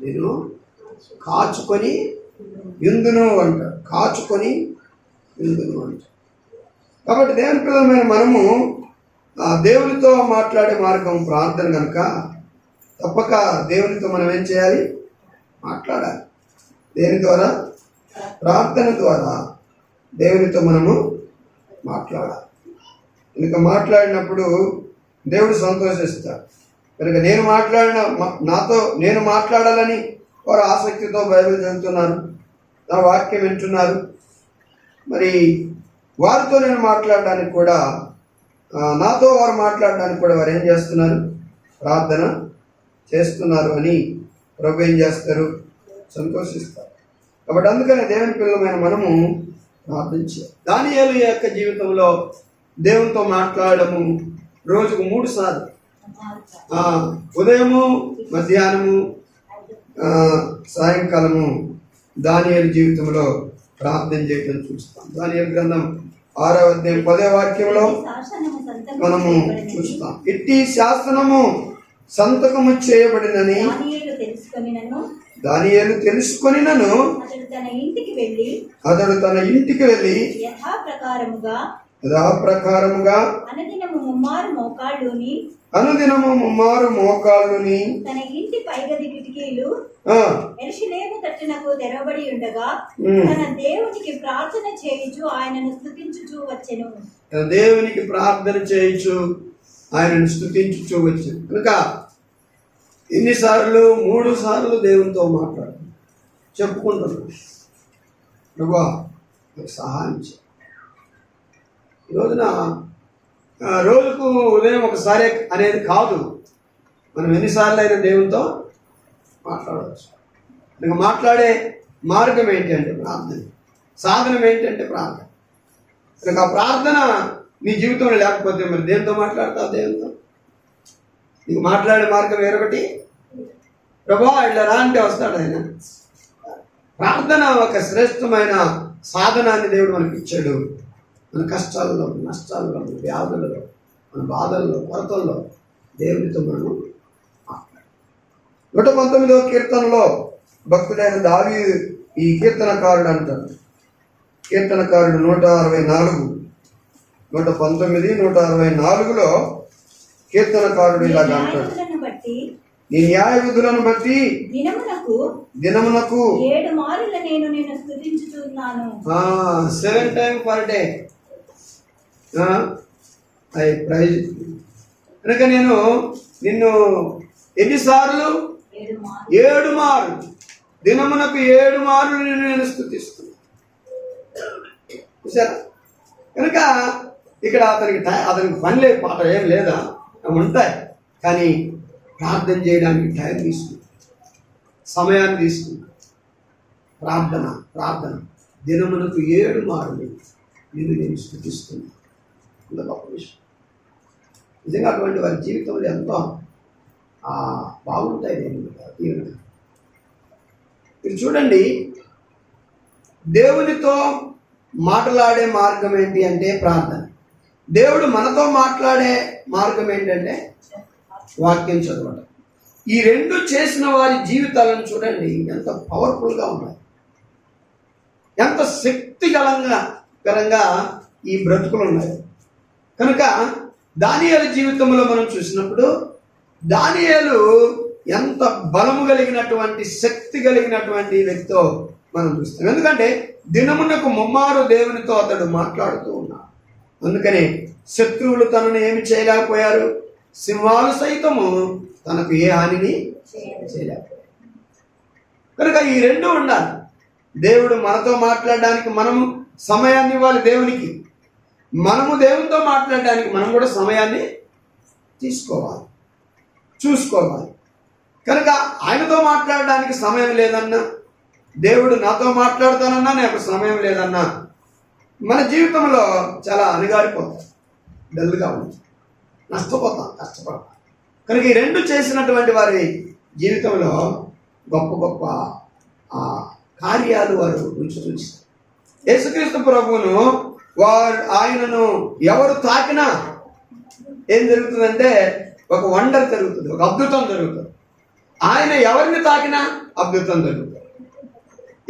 నేను కాచుకొని విందును అంటాడు. కాచుకొని విందును అంటాడు. కాబట్టి దేవుని పిల్లలమైన మనము దేవునితో మాట్లాడే మార్గం ప్రార్థన కనుక తప్పక దేవునితో మనం ఏం చేయాలి? మాట్లాడాలి. దేని ద్వారా? ప్రార్థన ద్వారా దేవునితో మనము మాట్లాడాలి. కనుక మాట్లాడినప్పుడు దేవుడు సంతోషిస్తాడు. కనుక నేను మాట్లాడాలని వారు ఆసక్తితో బైబిల్ చదువుతున్నారు, నా వాక్యం వింటున్నారు. మరి వారితో నేను మాట్లాడడానికి కూడా, నాతో వారు మాట్లాడడానికి కూడా వారు ఏం చేస్తున్నారు? ప్రార్థన చేస్తున్నారు అని ప్రభు ఏం చేస్తారు? సంతోషిస్తారు. కాబట్టి అందుకనే దేవుని పిల్లలమైన మనము ప్రార్థించాలి. దానియేలు యొక్క జీవితంలో దేవునితో మాట్లాడము రోజుకు 3 సార్లు, ఉదయము, మధ్యాహ్నము, సాయంకాలము దానియేలు జీవితంలో ప్రార్థన చేయడం చూస్తాం. దానియేలు గ్రంథం 6వ అధ్యాయం 10వ వాక్యంలో మనము చూస్తాం. ఇట్టి శాసనము సంతకము చేయబడినని దానియేలు తెలుసుకొనినను అతడు తన ఇంటికి వెళ్ళి యథాప్రకారముగా అనుదినము ముమ్మారు మోకాళ్ళుని తన ఇంటి పైగది కిటికీలు యెరూషలేము తట్టునకు తెరవబడి ఉండగా తన దేవునికి ప్రార్థన చేయుచు ఆయనను స్తుతించుచు వచ్చెను. తన దేవునికి ప్రార్థన చేయుచు ఆయనను స్తుతించుచు వచ్చెను. కనుక ఎన్నిసార్లు? 3 సార్లు దేవునితో మాట్లాడు చెప్పుకుంటున్నాడు, ప్రభువా నాకు సహాయం చేయి. ఈ రోజున రోజుకు ఉదయం ఒకసారి అనేది కాదు, మనం ఎన్నిసార్లు అయినా దేవునితో మాట్లాడవచ్చు. ఇంకా మాట్లాడే మార్గం ఏంటి అంటే ప్రార్థన, సాధనం ఏంటంటే ప్రార్థన. కనుక ఆ ప్రార్థన నీ జీవితంలో లేకపోతే మరి దేనితో మాట్లాడతావు? దేవునితో. నీకు మాట్లాడే మార్గం వేరొకటి. ప్రభువా ఇలా రా అంటే వస్తాడు ఆయన. ప్రార్థన ఒక శ్రేష్టమైన సాధనాన్ని దేవుడు మనకి ఇచ్చాడు. మన కష్టాల్లో, నష్టాల్లో, మన వ్యాధులలో, మన బాధల్లో, కొరతల్లో దేవునితో మనం మాట్లాడాలి. 119వ కీర్తనలో భక్తుడైన దావీదు ఈ కీర్తనకారుడు అంటాడు. కీర్తనకారుడు 164, 119, 164లో కీర్తనకారుడు ఇలాగ అంటాడు, నీ న్యాయ విధులను బట్టి దినమునకు 7 మారుల నేను నిన్ను స్తుతించుచున్నాను. 7 times per day I praise. కనుక నేను నిన్ను ఎన్నిసార్లు? 7 మార్లు, దినమునకు 7 మార్లు నేను స్తుతిస్తున్నాను. చూసారా? కనుక ఇక్కడ అతనికి పని లేదు, పాట ఏం లేదా, ఉంటాయి. కానీ ప్రార్థన చేయడానికి టైం తీసుకుంది, సమయాన్ని తీసుకుంది. ప్రార్థన దినమునకు 7 మార్లు నేను స్తుతిస్తున్నాను. అంత గొప్ప విషయం. నిజంగా అటువంటి వారి జీవితంలో ఎంతో బాగుంటాయి. మీరు చూడండి, దేవునితో మాట్లాడే మార్గం ఏంటి అంటే ప్రార్థన. దేవుడు మనతో మాట్లాడే మార్గం ఏంటంటే వాక్యం చదవడం. ఈ 2 చేసిన వారి జీవితాలను చూడండి ఎంత పవర్ఫుల్గా ఉన్నాయి, ఎంత శక్తికరంగా ఈ బ్రతుకులు ఉన్నాయి. కనుక దానియేలు జీవితంలో మనం చూసినప్పుడు దానియేలు ఎంత బలము కలిగినటువంటి శక్తి కలిగినటువంటి వ్యక్తితో మనం చూస్తాం. ఎందుకంటే దినమునకు ముమ్మారు దేవునితో అతడు మాట్లాడుతూ ఉన్నాడు. అందుకని శత్రువులు తనను ఏమి చేయలేకపోయారు, సింహాలు సైతము తనకు ఏ హానిని చేయలేకపోయారు. కనుక ఈ రెండు ఉండాలి. దేవుడు మనతో మాట్లాడడానికి మనము సమయాన్ని ఇవ్వాలి దేవునికి, మనము దేవునితో మాట్లాడడానికి మనం కూడా సమయాన్ని తీసుకోవాలి, చూసుకోవాలి. కనుక ఆయనతో మాట్లాడడానికి సమయం లేదన్నా, దేవుడు నాతో మాట్లాడతానన్నా నాకు సమయం లేదన్నా, మన జీవితంలో చాలా అణగారిపోతాం, డల్గా ఉంటాం, నష్టపోతాం, కష్టపడతాం. కనుక ఈ రెండు చేసినటువంటి వారి జీవితంలో గొప్ప గొప్ప కార్యాలు వారు రుచి చూస్తారు. యేసుక్రీస్తు ప్రభువును ఆయనను ఎవరు తాకినా ఏం జరుగుతుందంటే ఒక వండర్ జరుగుతుంది, ఒక అద్భుతం జరుగుతుంది. ఆయన ఎవరిని తాకినా అద్భుతం జరుగుతుంది.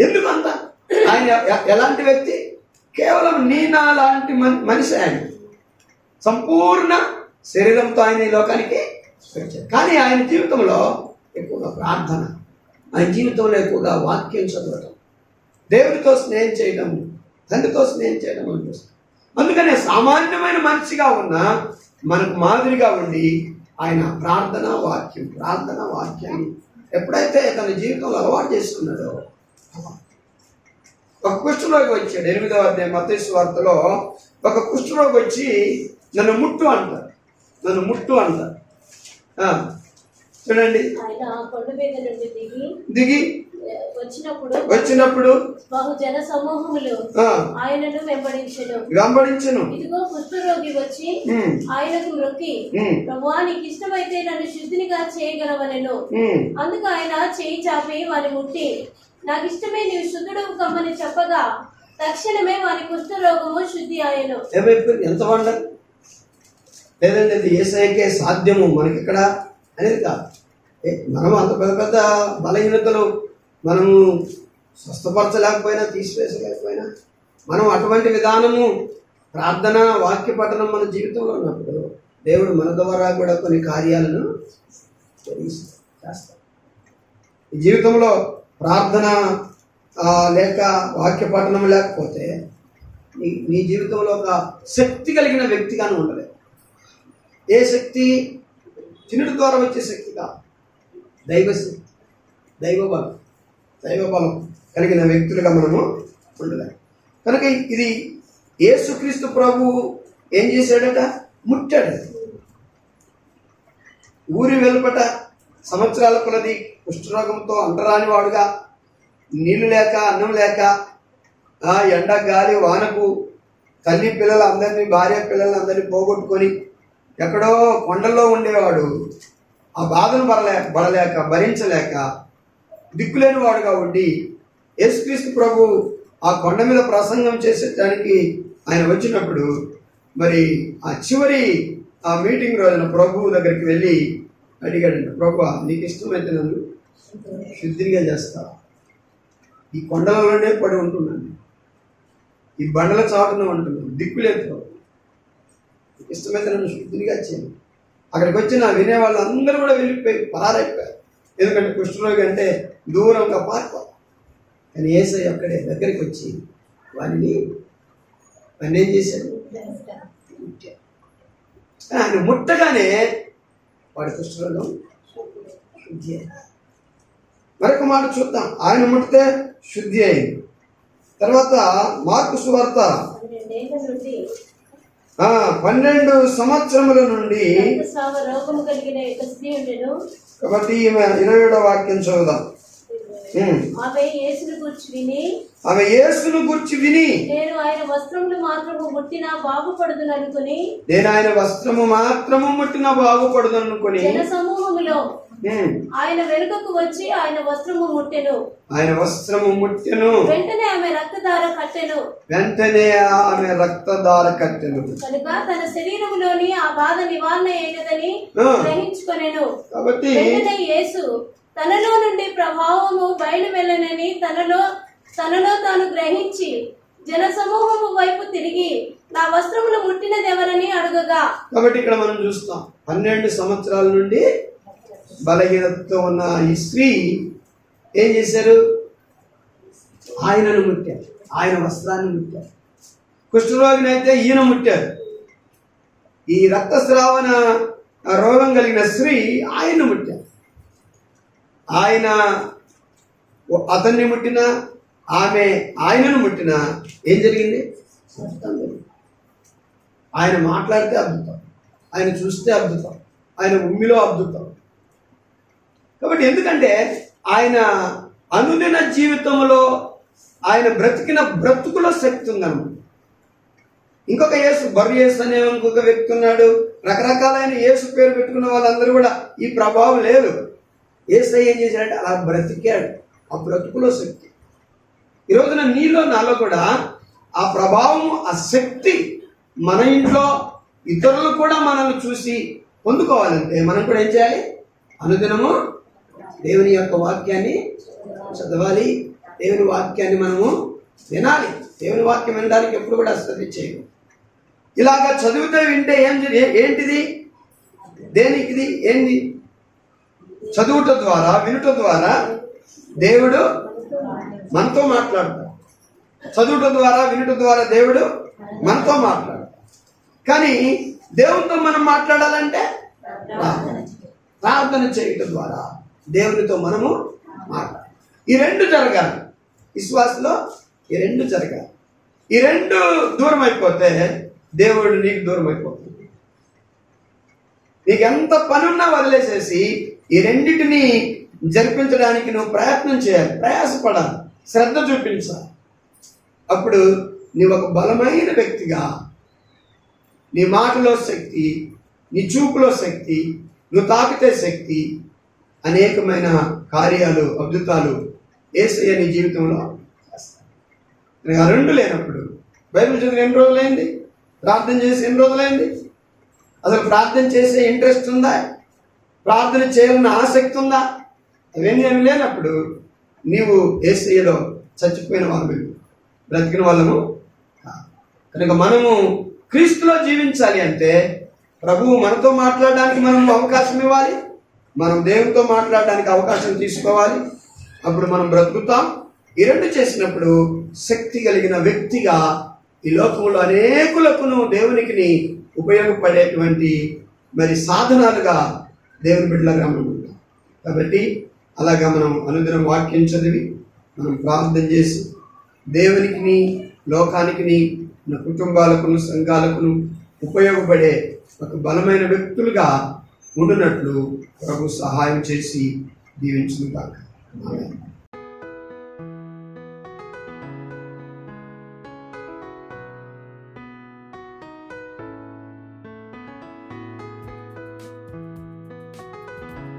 ఎందుకంత ఆయన ఎలాంటి వ్యక్తి? కేవలం నీనా లాంటి మనిషి ఆయన, సంపూర్ణ శరీరంతో ఆయన ఈ లోకానికి వచ్చారు. కానీ ఆయన జీవితంలో ఎక్కువగా ప్రార్థన, ఆయన జీవితంలో ఎక్కువగా వాక్యం చదవటం, దేవుడితో స్నేహం చేయడం, తండ్రితో స్నేహం చేయడం అనిపిస్తుంది. అందుకనే సామాన్యమైన మనిషిగా ఉన్న మనకు మాదిరిగా ఉండి ఆయన ప్రార్థన వాక్యాన్ని ఎప్పుడైతే తన జీవితంలో అలవాటు చేసుకున్నాడో, ఒక కుష్ఠరోగి వచ్చాడు. 8వ అధ్యాయం మత్తయి సువార్తలో ఒక కుష్ఠరోగి వచ్చి నన్ను ముట్టు అంటారు. చూడండి, ఆయన కొండ మీద నుండి దిగి వచ్చినప్పుడు బహు జన సమూహములు ఆయనను వెంబడించెను. ఇదిగో కుష్ఠరోగి వచ్చి ఆయనకు మొక్కి, ప్రభువా నీకు ఇష్టమైతే నన్ను శుద్ధినిగా చేయగలవనెను. అందుకు ఆయన చేయి చాపి వాని ముట్టి, నాకు ఇష్టమే నీవు శుద్ధుడు కమ్మని చెప్పగా తక్షణమే వాని కుష్ఠరోగము శుద్ధి ఆయను. ఎంత వండర్ లేదండి, అది యేసయ్యకే సాధ్యము, మనకి ఇక్కడ అనేది కాదు. మనం అంత పెద్ద పెద్ద బలహీనతలు మనము స్వస్థపరచలేకపోయినా, తీసివేసలేకపోయినా, మనం అటువంటి విధానము ప్రార్థన వాక్య పఠనం మన జీవితంలో ఉన్నప్పుడు దేవుడు మన ద్వారా కూడా కొన్ని కార్యాలను చేస్తాడు. ఈ జీవితంలో ప్రార్థన లేక వాక్య పఠనం లేకపోతే నీ జీవితంలో ఒక శక్తి కలిగిన వ్యక్తిగానే ఉండలేదు. ఏ శక్తి? చిన్నటి ద్వారా వచ్చే శక్తి కాదు, దైవశక్తి, దైవ బలం కలిగిన వ్యక్తులుగా మనము ఉండలేము. కనుక ఇది యేసుక్రీస్తు ప్రభు ఏం చేశాడట? ముట్టాడు. ఊరి వెలుపట సంవత్సరాల కొలది కుష్ఠరోగంతో అంటరాని వాడుగా, నీళ్లు లేక అన్నం లేక, ఎండ గాలి వానకు తల్లి పిల్లలందరినీ, భార్య పిల్లలందరినీ పోగొట్టుకొని ఎక్కడో కొండల్లో ఉండేవాడు. ఆ బాధను భరించలేక దిక్కులేని వాడుగా ఉండి యేసుక్రీస్తు ప్రభు ఆ కొండ మీద ప్రసంగం చేసేటానికి ఆయన వచ్చినప్పుడు, మరి ఆ చివరి ఆ మీటింగ్ రోజున ప్రభువు దగ్గరికి వెళ్ళి అడిగాడంట, ప్రభువా నీకు ఇష్టమైతే నన్ను శుద్ధిగా చేస్తావా? ఈ కొండలలోనే పడి ఉంటున్నాను, ఈ బండల చాటున ఉంటున్నాను, దిక్కులేదు ప్రభు, నీకు ఇష్టమైతే నన్ను శుద్ధిగా చేయను. అక్కడికి వచ్చిన వినే వాళ్ళందరూ కూడా వెళ్ళిపోయి పరారైపోయారు. ఎందుకంటే కుష్ఠరోగి అంటే దూరంగా పారిపోతారు. కానీ యేసయ్య అక్కడే దగ్గరికి వచ్చి వారిని ఏం చేశాడు? ఆయన ముట్టగానే వాడి కుష్ఠరోగం శుద్ధి అయింది. మరొక మాట చూద్దాం. ఆయన ముట్టితే శుద్ధి అయింది. తర్వాత మార్కు సువార్త 12 సంవత్సరముల నుండి రోగము కలిగిన ఒక స్త్రీ ఉండెను. కాబట్టి 27వ వాక్యం చదువుదాం. ఆమె యేసును గూర్చి విని నేను ఆయన వస్త్రములు మాత్రము ముట్టినా బాగుపడుదుననుకొని జన సమూహములో ఆయన వెనుకకు వచ్చి ఆయన వస్త్రము ముట్టెను. వెంటనే ఆమె రక్తధార కట్టెను. కనుక తన శరీరములోని ఆ బాధ నివారణ అయినదని గ్రహించుకొనెను. కాబట్టి వెంటనే యేసు తనలో నుండి ప్రభావము బయలు వెళ్ళనని తనలో తాను గ్రహించి జన సమూహము వైపు తిరిగి నా వస్త్రములు ముట్టినది ఎవరని అడుగగా. కాబట్టి ఇక్కడ మనం చూస్తాం 12 సంవత్సరాల నుండి బలహీనతతో ఉన్న ఈ స్త్రీ ఏం చేశారు? ఆయనను ముట్టారు, ఆయన వస్త్రాన్ని ముట్టారు. కుష్ఠరోగిని అయితే ఈయన ముట్టారు. ఈ రక్తస్రావణ రోగం కలిగిన స్త్రీ ఆయన్ను ముట్టారు. ఆయన అతన్ని ముట్టినా, ఆమె ఆయనను ముట్టినా ఏం జరిగింది? ఆయన మాట్లాడితే అద్భుతం, ఆయన చూస్తే అద్భుతం, ఆయన ఉమ్మిలో అద్భుతం. కాబట్టి ఎందుకంటే ఆయన అనుదిన జీవితంలో ఆయన బ్రతికిన బ్రతుకులో శక్తి ఉందన్నమాట. ఇంకొక యేసు, బర్రు యేసు అనే ఇంకొక వ్యక్తి ఉన్నాడు. రకరకాలైన యేసు పేరు పెట్టుకున్న వాళ్ళందరూ కూడా ఈ ప్రభావం లేదు. యేసయ్య ఏం చేశాడంటే అలా బ్రతికాడు, ఆ బ్రతుకులో శక్తి. ఈ రోజున నీలో నాలో కూడా ఆ ప్రభావం, ఆ శక్తి మన ఇంట్లో ఇతరులు కూడా మనల్ని చూసి పొందుకోవాలంటే మనం కూడా ఏం చేయాలి? అనుదినము దేవుని యొక్క వాక్యాన్ని చదవాలి, దేవుని వాక్యాన్ని మనము వినాలి. దేవుని వాక్యం వినడానికి ఎప్పుడు కూడా అశ్రద్ధ చేయము. ఇలాగా చదివితే వింటే ఏంటిది? దేనికిది? ఏంది? చదువుట ద్వారా, వినుట ద్వారా దేవుడు మనతో మాట్లాడతాడు. చదువుట ద్వారా, వినుట ద్వారా దేవుడు మనతో మాట్లాడతాడు. కానీ దేవునితో మనం మాట్లాడాలంటే ప్రార్థన చేయటం ద్వారా దేవునితో మనము మాట్లాడాలి. ఈ రెండు జరగాలి విశ్వాసంలో. ఈ రెండు జరగాలి. ఈ రెండు దూరం అయిపోతే దేవుడు నీకు దూరం అయిపోతుంది. నీకు ఎంత పనున్నా వదిలేసేసి ఈ రెండింటిని జరిపించడానికి నువ్వు ప్రయత్నం చేయాలి, ప్రయాసపడాలి, శ్రద్ధ చూపించాలి. అప్పుడు నీవు ఒక బలమైన వ్యక్తిగా, నీ మాటలో శక్తి, నీ చూపులో శక్తి, నువ్వు తాకితే శక్తి, అనేకమైన కార్యాలు, అద్భుతాలు యేసయ్య నీ జీవితంలో చేస్తాడు. ఆ రెండు లేనప్పుడు బైబిల్ చదివి ఎన్ని రోజులైంది? ప్రార్థన చేసి ఎన్ని రోజులైంది? అసలు ప్రార్థన చేసే ఇంట్రెస్ట్ ఉందా? ప్రార్థన చేయాలన్న ఆసక్తి ఉందా? అవన్నీ లేనప్పుడు నీవు యేసయ్యలో చచ్చిపోయిన వాళ్ళము, బ్రతికిన వాళ్ళము. కనుక మనము క్రీస్తులో జీవించాలి అంటే ప్రభువు మనతో మాట్లాడడానికి మనం అవకాశం ఇవ్వాలి, మనం దేవునితో మాట్లాడడానికి అవకాశం తీసుకోవాలి. అప్పుడు మనం బ్రతుకుతాం. ఈ రెండు చేసినప్పుడు శక్తి కలిగిన వ్యక్తిగా ఈ లోకంలో అనేకులకు దేవునికి ఉపయోగపడేటువంటి మరి సాధనాలుగా దేవుని బిడ్డలుగా మనం ఉంటాం. కాబట్టి అలాగా మనం అనుదినం వాక్యం చదివి మనం ప్రార్థన చేసి దేవునికి, లోకానికి, మన కుటుంబాలకు, సంఘాలకు ఉపయోగపడే ఒక బలమైన వ్యక్తులుగా ఉండునట్లు ప్రభు సహాయం చేసి దీవించును గాక. ఆమేన్.